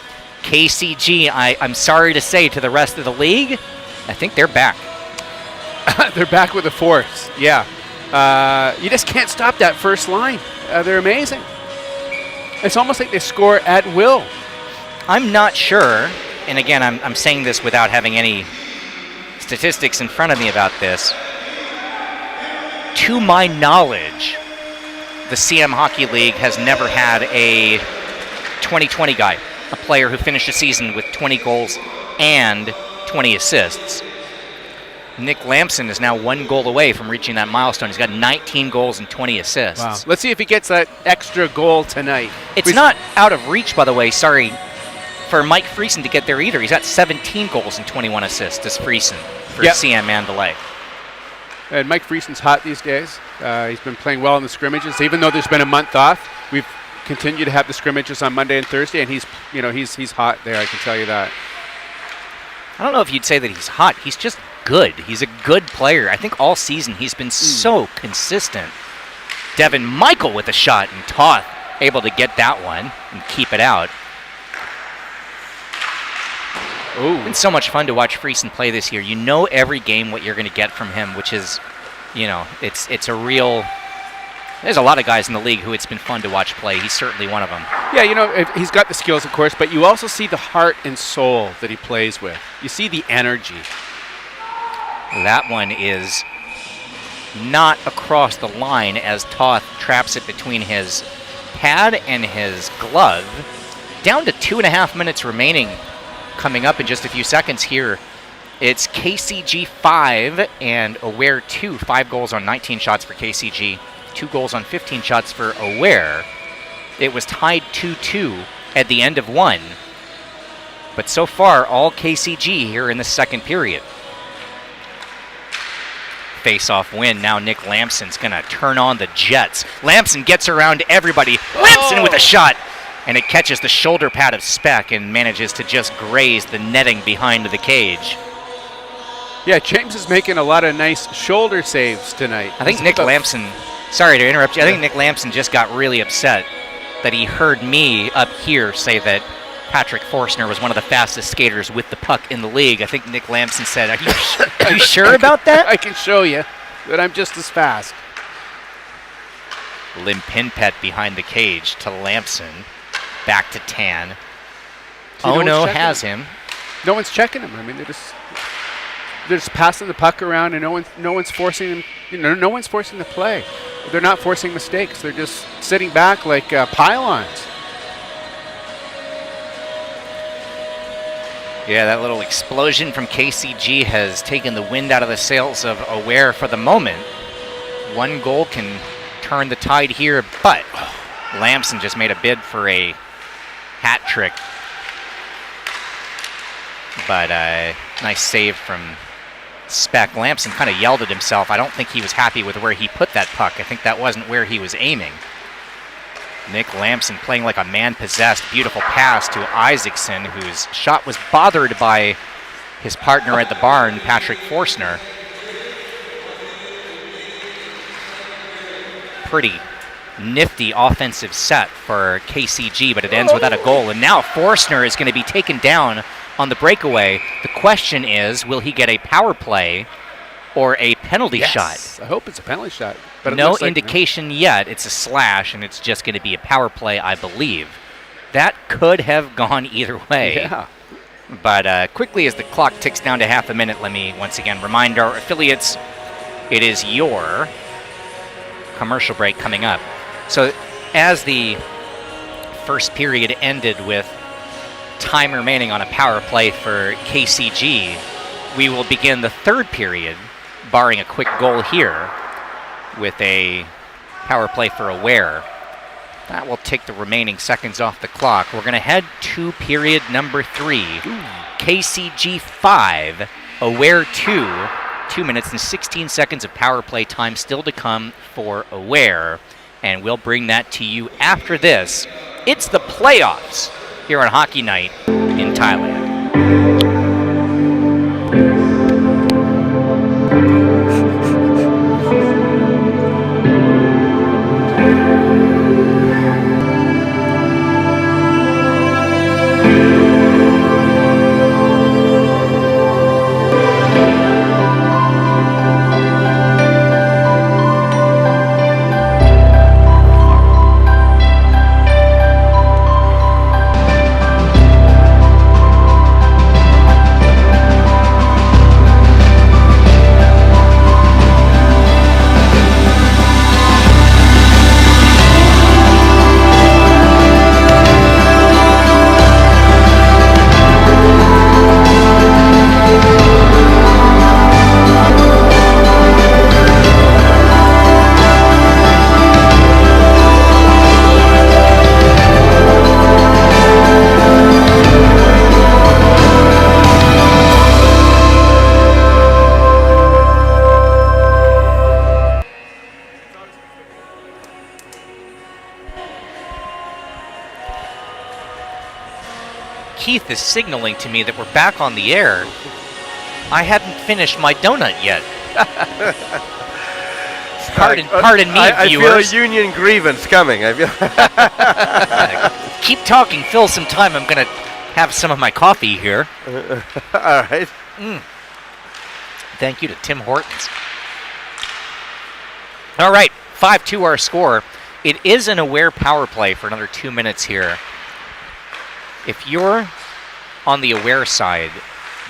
S4: KCG, I'm sorry to say to the rest of the league, I think they're back.
S5: They're back with a force, yeah. You just can't stop that first line. They're amazing. It's almost like they score at will.
S4: I'm not sure, and again, I'm saying this without having any statistics in front of me about this. To my knowledge, the Siam Hockey League has never had a 20-20 guy, a player who finished a season with 20 goals and 20 assists. Nick Lampson is now 1 goal away from reaching that milestone. He's got 19 goals and 20 assists.
S5: Wow. Let's see if he gets that extra goal tonight.
S4: It's not out of reach, by the way, for Mike Friesen to get there either. He's got 17 goals and 21 assists as Friesen for Siam Mandalay.
S5: And Mike Friesen's hot these days. He's been playing well in the scrimmages. Even though there's been a month off, we've continued to have the scrimmages on Monday and Thursday, and he's hot there, I can tell you that.
S4: I don't know if you'd say that he's hot. He's just good. He's a good player. I think all season he's been so consistent. Devin Michael with a shot, and Toth able to get that one and keep it out.
S5: Ooh.
S4: It's been so much fun to watch Friesen play this year. You know every game what you're going to get from him, which is, it's a real... There's a lot of guys in the league who it's been fun to watch play. He's certainly one of them.
S5: Yeah, he's got the skills, of course, but you also see the heart and soul that he plays with. You see the energy.
S4: That one is not across the line as Toth traps it between his pad and his glove. Down to 2.5 minutes remaining, coming up in just a few seconds here. It's KCG 5 and Aware 2. 5 goals on 19 shots for KCG. 2 goals on 15 shots for Aware. It was tied 2-2 at the end of 1. But so far, all KCG here in the second period. Face-off win. Now Nick Lampson's going to turn on the Jets. Lampson gets around everybody. Lampson with a shot. And it catches the shoulder pad of Speck and manages to just graze the netting behind the cage.
S5: Yeah, James is making a lot of nice shoulder saves tonight.
S4: I think Nick Lampson... Sorry to interrupt you. I think Nick Lampson just got really upset that he heard me up here say that Patrick Forstner was one of the fastest skaters with the puck in the league. I think Nick Lamson said, are you sure about that?
S5: I can show you that I'm just as fast.
S4: Lim Pinpet behind the cage to Lamson. Back to Tan. Ono has him.
S5: No one's checking him. I mean, they're just passing the puck around, and no one's forcing him. No one's forcing the play. They're not forcing mistakes. They're just sitting back like pylons.
S4: Yeah, that little explosion from KCG has taken the wind out of the sails of Aware for the moment. One goal can turn the tide here, but Lamson just made a bid for a hat trick. But nice save from Speck. Lamson kind of yelled at himself. I don't think he was happy with where he put that puck. I think that wasn't where he was aiming. Nick Lamson playing like a man possessed. Beautiful pass to Isaacson, whose shot was bothered by his partner at the barn, Patrick Forstner. Pretty nifty offensive set for KCG, but it ends without a goal. And now Forstner is going to be taken down on the breakaway. The question is, will he get a power play or a penalty shot?
S5: I hope it's a penalty shot. But
S4: no indication yet. It's a slash, and it's just going to be a power play, I believe. That could have gone either way.
S5: Yeah.
S4: But quickly, as the clock ticks down to half a minute, let me once again remind our affiliates, it is your commercial break coming up. So as the first period ended with time remaining on a power play for KCG, we will begin the third period, barring a quick goal here, with a power play for Aware. That will take the remaining seconds off the clock. We're going to head to period number 3. KCG 5, Aware 2. 2 minutes and 16 seconds of power play time still to come for Aware. And we'll bring that to you after this. It's the playoffs here on Hockey Night in Thailand. Keith is signaling to me that we're back on the air. I hadn't finished my donut yet. Pardon me,
S6: I
S4: viewers.
S6: feel a union grievance coming. I feel
S4: Keep talking, fill some time. I'm going to have some of my coffee here.
S6: all right.
S4: Thank you to Tim Hortons. All right, 5-2 our score. It is an Aware power play for another 2 minutes here. If you're on the Aware side,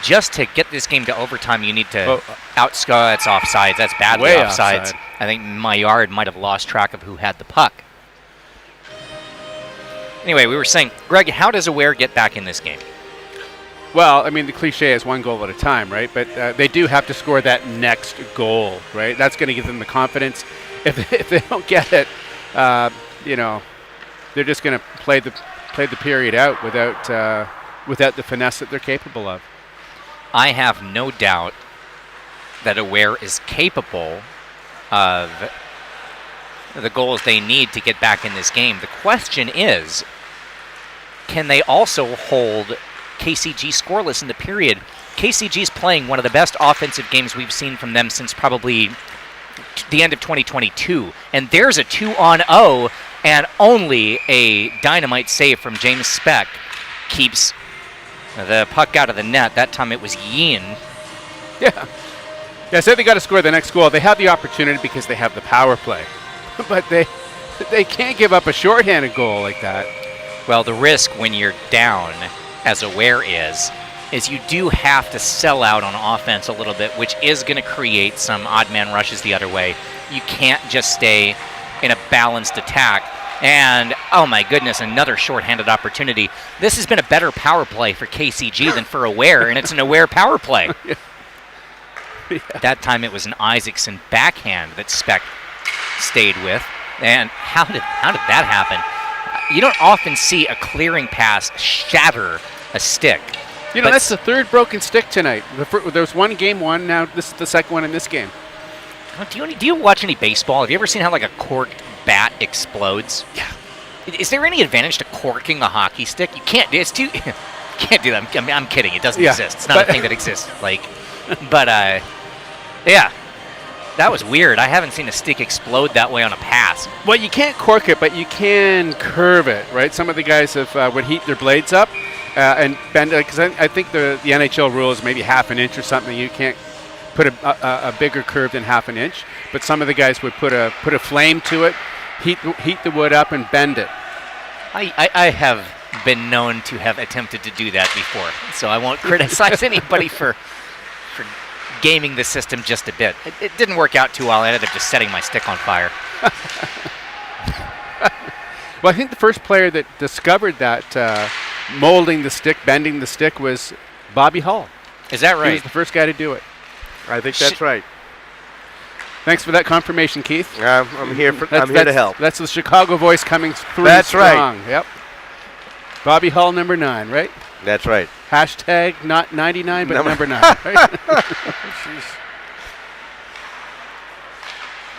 S4: just to get this game to overtime, you need to outscore. That's offsides. That's badly
S5: Way
S4: offsides.
S5: offside.
S4: I think Maillard might have lost track of who had the puck. Anyway, we were saying, Greg, how does Aware get back in this game?
S5: Well, I mean, the cliche is one goal at a time, right? But they do have to score that next goal, right? That's going to give them the confidence. If they don't get it, they're just going to play the period out without the finesse that they're capable of.
S4: I have no doubt that Aware is capable of the goals they need to get back in this game. The question is, can they also hold KCG scoreless in the period? KCG's playing one of the best offensive games we've seen from them since probably the end of 2022. And there's a 2-on-0 and only a dynamite save from James Speck keeps the puck out of the net. That time it was Yin.
S5: Yeah. Yeah, say they got to score the next goal. They have the opportunity because they have the power play. But they can't give up a shorthanded goal like that.
S4: Well, the risk when you're down, as Aware is you do have to sell out on offense a little bit, which is going to create some odd man rushes the other way. You can't just stay in a balanced attack. And, oh my goodness, another shorthanded opportunity. This has been a better power play for KCG than for Aware, and it's an Aware power play.
S5: Yeah.
S4: That time it was an Isaacson backhand that Speck stayed with. And how did that happen? You don't often see a clearing pass shatter a stick.
S5: You know, that's the third broken stick tonight. There was one game one, now this is the second one in this game.
S4: Do you watch any baseball? Have you ever seen how like a corked bat explodes?
S5: Yeah.
S4: Is there any advantage to corking a hockey stick? You can't. It's too. You can't do that. I'm kidding. It doesn't exist. It's not a thing that exists. Yeah. That was weird. I haven't seen a stick explode that way on a pass.
S5: Well, you can't cork it, but you can curve it, right? Some of the guys would heat their blades up and bend it, because I think the NHL rule is maybe half an inch or something. You can't put a bigger curve than half an inch, but some of the guys would put a flame to it, heat the wood up, and bend it.
S4: I have been known to have attempted to do that before, so I won't criticize anybody for gaming the system just a bit. It didn't work out too well. I ended up just setting my stick on fire.
S5: Well, I think the first player that discovered that molding the stick, bending the stick, was Bobby Hull.
S4: Is that right?
S5: He was the first guy to do it.
S6: I think that's right.
S5: Thanks for that confirmation, Keith.
S6: I'm here to help.
S5: That's the Chicago voice coming through.
S6: That's
S5: strong.
S6: right.
S5: Yep. Bobby Hull, number 9, right?
S6: That's right.
S5: Hashtag not 99, but number 9. Right?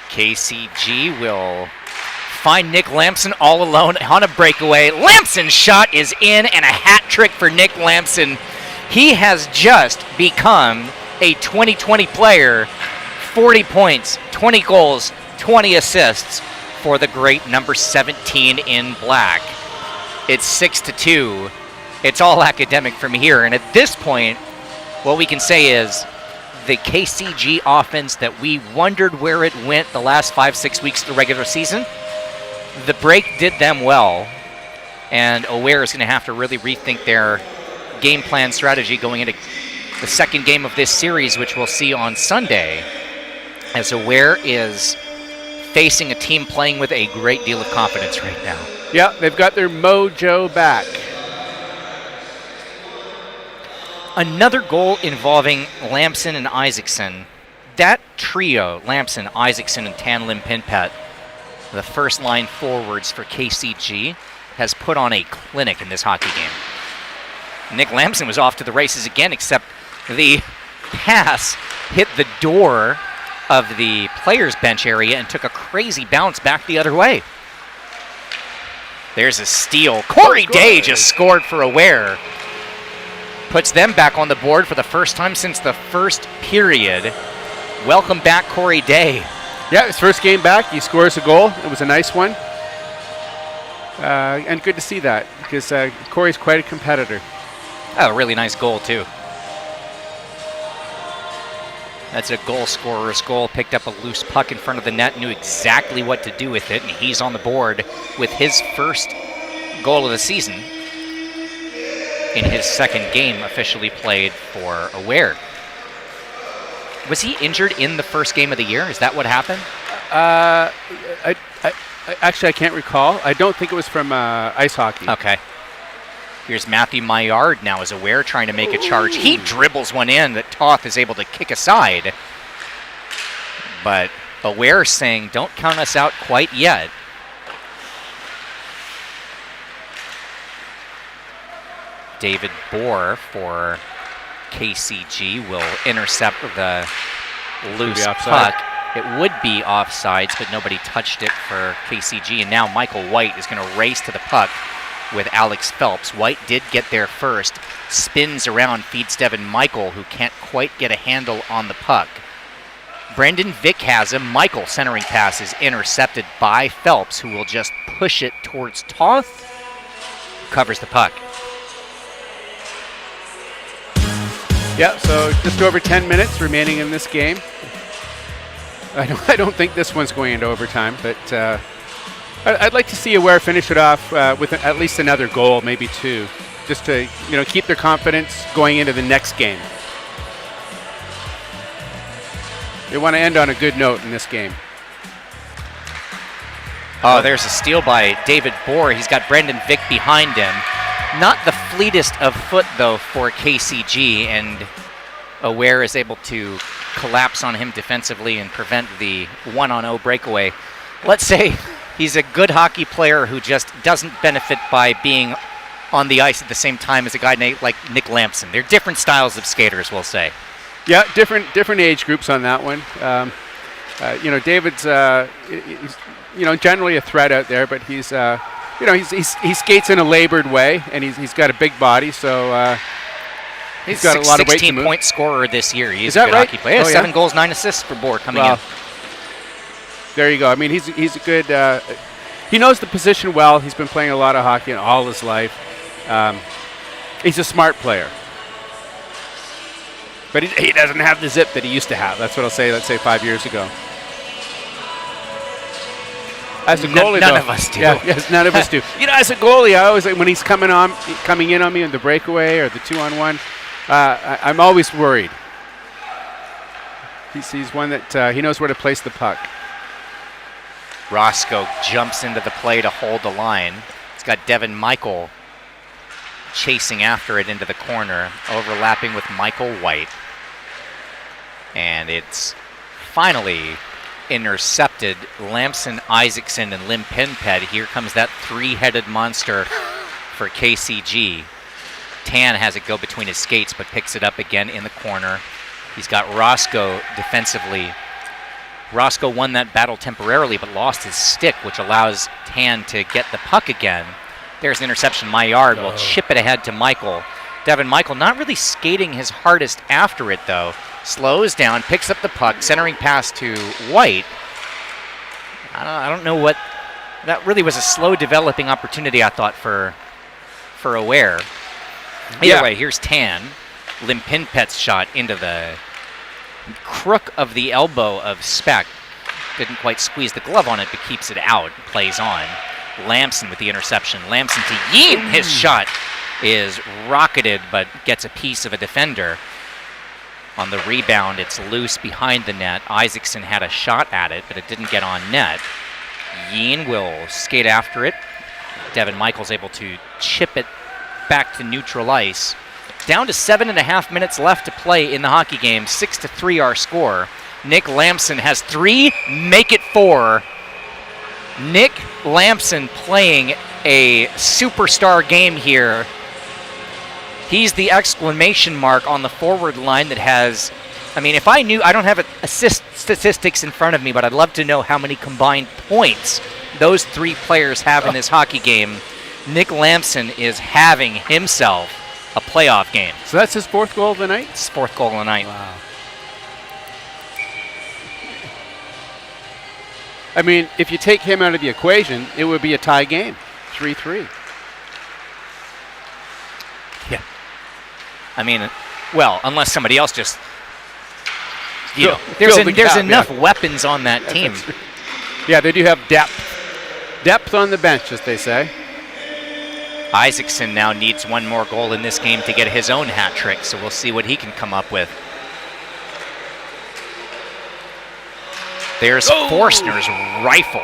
S4: KCG will find Nick Lamson all alone on a breakaway. Lamson's shot is in, and a hat trick for Nick Lamson. He has just become a 2020 player. 40 points, 20 goals, 20 assists for the great number 17 in black. It's 6-2. It's all academic from here. And at this point, what we can say is the KCG offense that we wondered where it went the last 5-6 weeks of the regular season, the break did them well. And Aware is going to have to really rethink their game plan strategy going into the second game of this series, which we'll see on Sunday, as Aware is facing a team playing with a great deal of confidence right now.
S5: Yeah, they've got their mojo back.
S4: Another goal involving Lamson and Isaacson. That trio, Lamson, Isaacson, and Tan Lim Pinpat, the first line forwards for KCG, has put on a clinic in this hockey game. Nick Lamson was off to the races again, except the pass hit the door of the players' bench area and took a crazy bounce back the other way. There's a steal. Corey Day just scored for Aware. Puts them back on the board for the first time since the first period. Welcome back, Corey Day.
S5: Yeah, his first game back, he scores a goal. It was a nice one. And good to see that, because Corey's quite a competitor.
S4: Oh, a really nice goal, too. That's a goal scorer's goal. Picked up a loose puck in front of the net, knew exactly what to do with it, and he's on the board with his first goal of the season in his second game officially played for Aware. Was he injured in the first game of the year? Is that what happened?
S5: Actually, I can't recall. I don't think it was from ice hockey.
S4: Okay. Here's Matthew Maillard now as Aware trying to make a charge. He dribbles one in that Toth is able to kick aside. But Aware saying, don't count us out quite yet. David Bohr for KCG will intercept the loose puck. It would be offsides, but nobody touched it for KCG. And now Michael White is going to race to the puck with Alex Phelps. White did get there first, spins around, feeds Devin Michael, who can't quite get a handle on the puck. Brendan Vick has him. Michael centering pass is intercepted by Phelps, who will just push it towards Toth. Covers the puck.
S5: Yeah, so just over 10 minutes remaining in this game. I don't think this one's going into overtime, but I'd like to see Aware finish it off with at least another goal, maybe two, just to keep their confidence going into the next game. They want to end on a good note in this game.
S4: Oh, there's a steal by David Bohr. He's got Brendan Vick behind him. Not the fleetest of foot, though, for KCG, and Aware is able to collapse on him defensively and prevent the 1-on-0 breakaway. Let's say he's a good hockey player who just doesn't benefit by being on the ice at the same time as a guy like Nick Lampson. They're different styles of skaters, we'll say.
S5: Yeah, different age groups on that one. David's he's, generally a threat out there, but he skates in a labored way, and he's got a big body, so he's got a lot of weight to move.
S4: 16-point scorer this year. He's
S5: Is that
S4: a good
S5: right?
S4: hockey player.
S5: Oh, yeah.
S4: 7 goals, 9 assists for Bohr coming in.
S5: There you go. I mean, he's a good. He knows the position well. He's been playing a lot of hockey all his life. He's a smart player. But he doesn't have the zip that he used to have. That's what I'll say, let's say 5 years ago. As a goalie,
S4: none of us do.
S5: Yeah, yes, none of us do. As a goalie, I always, when he's coming in on me in the breakaway or the 2-on-1, I'm always worried. He's one that he knows where to place the puck.
S4: Roscoe jumps into the play to hold the line. He's got Devin Michael chasing after it into the corner, overlapping with Michael White. And it's finally intercepted. Lampson, Isaacson, and Lim Pinped. Here comes that three-headed monster for KCG. Tan has it go between his skates, but picks it up again in the corner. He's got Roscoe defensively. Roscoe won that battle temporarily, but lost his stick, which allows Tan to get the puck again. There's an interception. Maillard will chip it ahead to Michael. Devin Michael not really skating his hardest after it, though. Slows down, picks up the puck, centering pass to White. I don't know what... That really was a slow developing opportunity, I thought, for Aware. Either way, here's Tan. Limpinpet's shot into the crook of the elbow of Speck. Didn't quite squeeze the glove on it, but keeps it out. Plays on. Lampson with the interception. Lampson to Yeet. His shot is rocketed, but gets a piece of a defender. On the rebound, it's loose behind the net. Isaacson had a shot at it, but it didn't get on net. Yeen will skate after it. Devin Michael's able to chip it back to neutral ice. Down to 7.5 minutes left to play in the hockey game. 6-3 our score. Nick Lampson has 3, make it 4. Nick Lampson playing a superstar game here. He's the exclamation mark on the forward line that has, I mean, if I knew, I don't have assist statistics in front of me, but I'd love to know how many combined points those 3 players have in this hockey game. Nick Lampson is having himself a playoff game.
S5: So that's his 4th goal of the night?
S4: It's his 4th goal of the night.
S5: Wow. I mean, if you take him out of the equation, it would be a tie game, 3-3.
S4: Yeah. I mean, well, unless somebody else just, there's enough weapons on that team.
S5: Yeah, they do have depth. Depth on the bench, as they say.
S4: Isaacson now needs 1 more goal in this game to get his own hat trick, so we'll see what he can come up with. There's Forstner's rifle.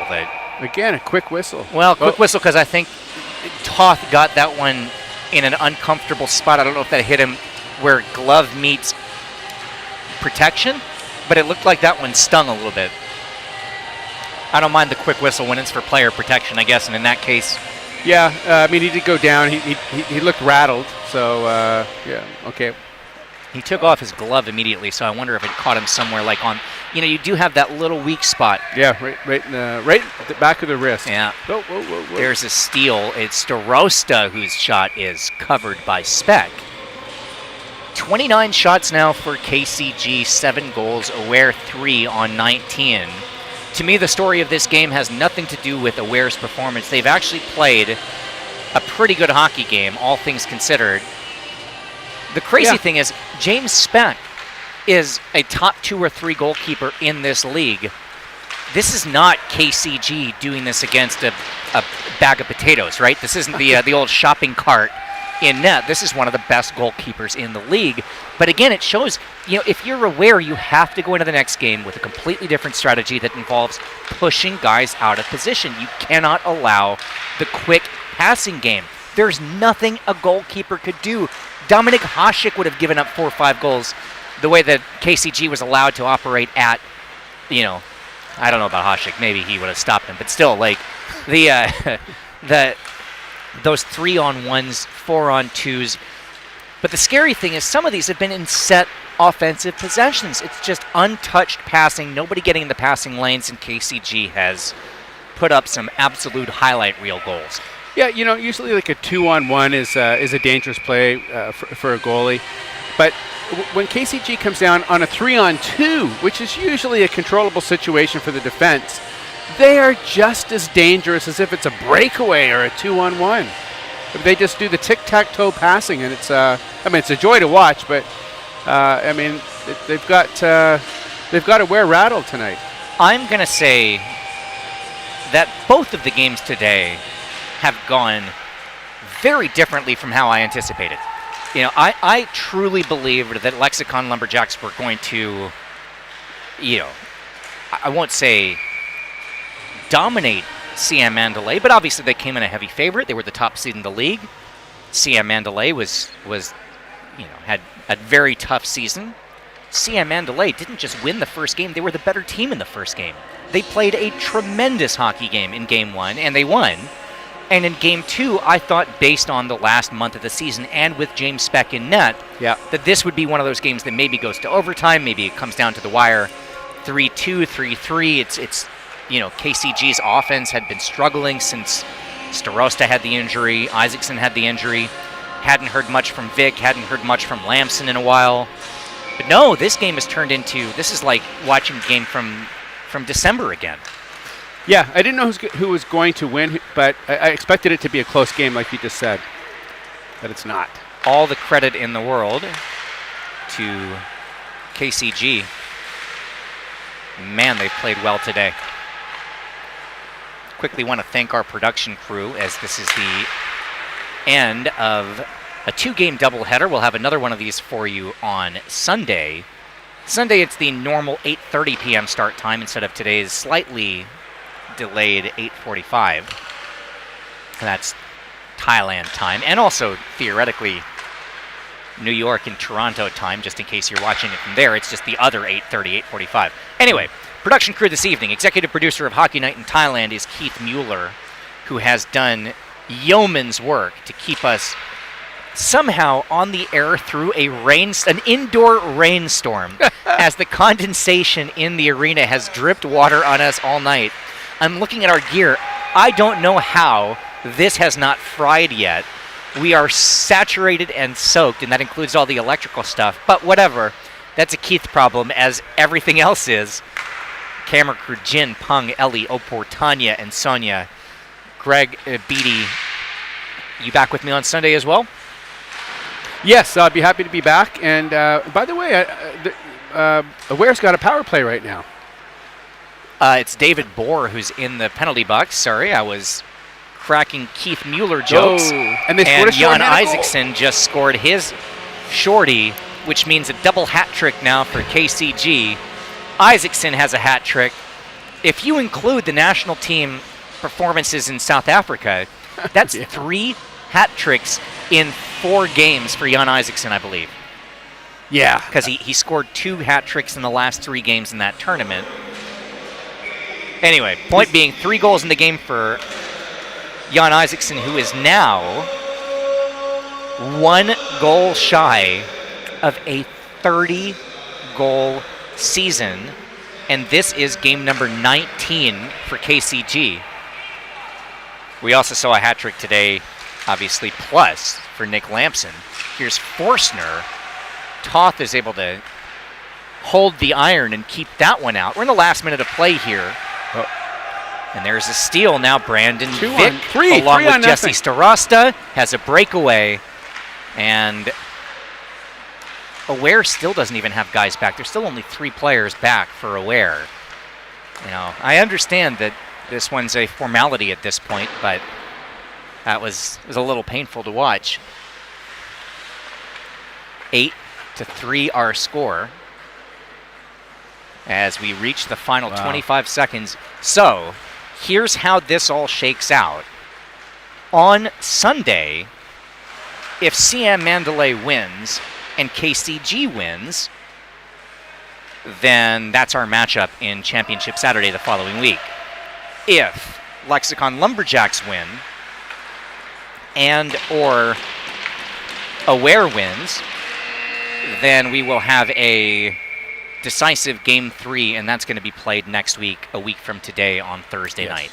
S5: Again, a quick whistle.
S4: Well, quick whistle because I think Toth got that one in an uncomfortable spot. I don't know if that hit him where glove meets protection, but it looked like that one stung a little bit. I don't mind the quick whistle when it's for player protection, I guess, and in that case...
S5: Yeah, I mean, he did go down. He looked rattled, so, yeah, okay.
S4: He took off his glove immediately, so I wonder if it caught him somewhere like on... you do have that little weak spot.
S5: Yeah, right at the back of the wrist.
S4: Yeah.
S5: Whoa.
S4: There's a steal. It's Starosta whose shot is covered by Speck. 29 shots now for KCG, 7 goals, Aware 3 on 19. To me, the story of this game has nothing to do with Aware's performance. They've actually played a pretty good hockey game, all things considered. The crazy thing is, James Speck is a top 2 or 3 goalkeeper in this league. This is not KCG doing this against a bag of potatoes, right? This isn't the old shopping cart in net. This is one of the best goalkeepers in the league. But again, it shows, if you're aware, you have to go into the next game with a completely different strategy that involves pushing guys out of position. You cannot allow the quick passing game. There's nothing a goalkeeper could do. Dominik Hasek would have given up 4 or 5 goals the way that KCG was allowed to operate at, I don't know about Hasek. Maybe he would have stopped him. But still, like, those 3-on-1s, 4-on-2s. But the scary thing is some of these have been in set offensive possessions. It's just untouched passing, nobody getting in the passing lanes, and KCG has put up some absolute highlight reel goals.
S5: Yeah, usually like a 2-on-1 is a dangerous play for a goalie. But when KCG comes down on a 3-on-2, which is usually a controllable situation for the defense, they are just as dangerous as if it's a breakaway or a 2-on-1. They just do the tic-tac-toe passing, and it's a joy to watch. But they've got to wear rattled tonight.
S4: I'm gonna say that both of the games today have gone very differently from how I anticipated. I truly believed that Lexicon Lumberjacks were going to, I won't say dominate Siam Mandalay, but obviously they came in a heavy favorite. They were the top seed in the league. Siam Mandalay was had a very tough season. Siam Mandalay didn't just win the first game, they were the better team in the first game. They played a tremendous hockey game in Game 1, and they won. And in Game 2, I thought, based on the last month of the season and with James Speck in net, that this would be one of those games that maybe goes to overtime, maybe it comes down to the wire, 3-2, 3-3. It's KCG's offense had been struggling since Starosta had the injury, Isaacson had the injury, hadn't heard much from Vic, hadn't heard much from Lamson in a while. But no, this game has turned into, this is like watching a game from December again.
S5: Yeah, I didn't know who was going to win, but I expected it to be a close game, like you just said. But it's not.
S4: All the credit in the world to KCG. Man, they've played well today. Quickly want to thank our production crew, as this is the end of a 2-game doubleheader. We'll have another one of these for you on Sunday. Sunday, it's the normal 8:30 p.m. start time instead of today's slightly delayed 8:45. That's Thailand time, and also theoretically New York and Toronto time, just in case you're watching it from there. It's just the other 8:30, 8:45. Anyway, production crew this evening, executive producer of Hockey Night in Thailand is Keith Mueller, who has done yeoman's work to keep us somehow on the air through an indoor rainstorm as the condensation in the arena has dripped water on us all night. I'm looking at our gear. I don't know how this has not fried yet. We are saturated and soaked, and that includes all the electrical stuff. But whatever. That's a Keith problem, as everything else is. Camera crew Jin, Pung, Ellie, Opor, Tanya, and Sonia. Greg, Beatty, you back with me on Sunday as well?
S5: Yes, I'd be happy to be back. And by the way, Aware's got a power play right now.
S4: It's David Bohr who's in the penalty box. Sorry, I was cracking Keith Mueller jokes.
S5: Oh, and they scored a
S4: Jan
S5: shorthanded goal.
S4: Isaacson just scored his shorty, which means a double hat trick now for KCG. Isaacson has a hat trick. If you include the national team performances in South Africa, that's 3 hat tricks in 4 games for Jan Isaacson, I believe.
S5: Yeah.
S4: Because he scored 2 hat tricks in the last 3 games in that tournament. Anyway, point being, 3 goals in the game for Jan Isaacson, who is now 1 goal shy of a 30-goal season. And this is game number 19 for KCG. We also saw a hat trick today, obviously, plus for Nick Lamson. Here's Forstner. Toth is able to hold the iron and keep that one out. We're in the last minute of play here.
S5: Oh.
S4: And there's a steal now. Brandon Vick,
S5: three
S4: along with
S5: on
S4: Jesse
S5: nothing.
S4: Starosta, has a breakaway. And Aware still doesn't even have guys back. There's still only 3 players back for Aware. You know, I understand that this one's a formality at this point, but that was a little painful to watch. 8-3 our score as we reach the final 25 seconds. So here's how this all shakes out. On Sunday, if Siam Mandalay wins and KCG wins, then that's our matchup in Championship Saturday the following week. If Lexicon Lumberjacks win and or Aware wins, then we will have a decisive Game 3, and that's going to be played next week, a week from today on Thursday night.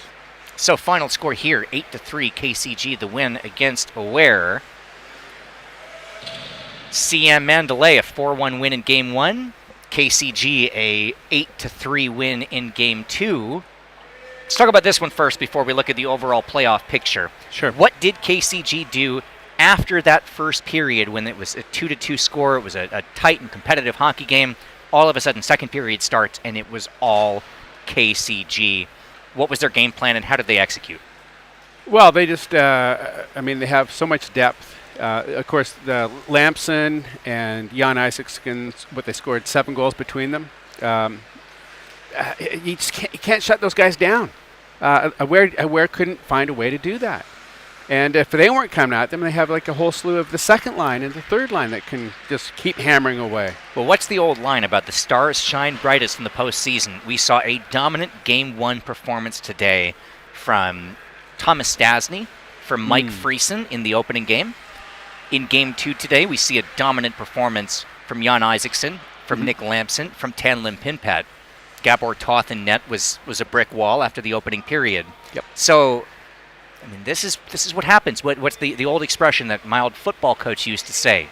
S4: So final score here, 8-3, KCG the win against Aware. Siam Mandalay a 4-1 win in Game 1. KCG a 8-3 win in Game 2. Let's talk about this one first before we look at the overall playoff picture.
S5: Sure.
S4: What did KCG do after that first period when it was a 2-2 score? It was a tight and competitive hockey game. All of a sudden, second period starts, and it was all KCG. What was their game plan, and how did they execute?
S5: Well, they just, they have so much depth. Of course, the Lampson and Jan Isaacson, they scored 7 goals between them. You can't shut those guys down. Aware couldn't find a way to do that. And if they weren't coming at them, they have like a whole slew of the second line and the third line that can just keep hammering away.
S4: Well, what's the old line about the stars shine brightest in the postseason? We saw a dominant Game 1 performance today from Thomas Stasny, from Mike Friesen in the opening game. In Game 2 today, we see a dominant performance from Jan Isaacson, from Nick Lampson, from Tanlim Pinpat. Gabor Toth in net was a brick wall after the opening period.
S5: Yep.
S4: So, I mean, this is what happens. What's the old expression that my old football coach used to say?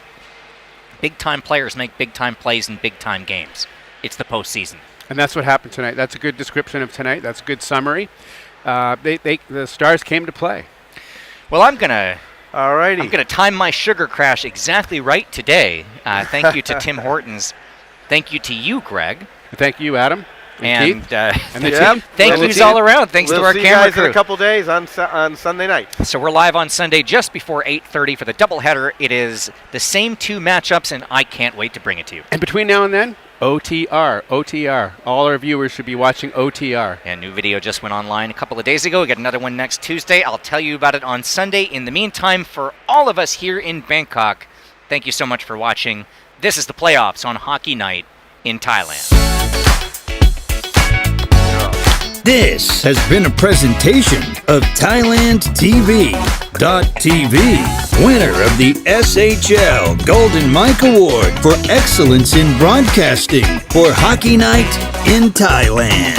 S4: Big-time players make big-time plays in big-time games. It's the postseason.
S5: And that's what happened tonight. That's a good description of tonight. That's a good summary. The Stars came to play.
S4: Well, I'm gonna
S6: Alrighty.
S4: time my sugar crash exactly right today. Thank you to Tim Hortons. Thank you to you, Greg.
S5: Thank you, Adam.
S4: And
S5: And the
S6: Yeah.
S5: team.
S4: thank yous all around. Thanks to
S6: We'll
S4: our
S6: see
S4: camera
S6: you guys
S4: crew.
S6: in a couple days on Sunday night.
S4: So we're live on Sunday just before 8:30 for the doubleheader. It is the same 2 matchups, and I can't wait to bring it to you.
S5: And between now and then, OTR. All our viewers should be watching OTR.
S4: And new video just went online a couple of days ago. We got another one next Tuesday. I'll tell you about it on Sunday. In the meantime, for all of us here in Bangkok, thank you so much for watching. This is the playoffs on Hockey Night in Thailand.
S3: This has been a presentation of Thailand TV.tv, winner of the SHL Golden Mike Award for excellence in broadcasting for Hockey Night in Thailand.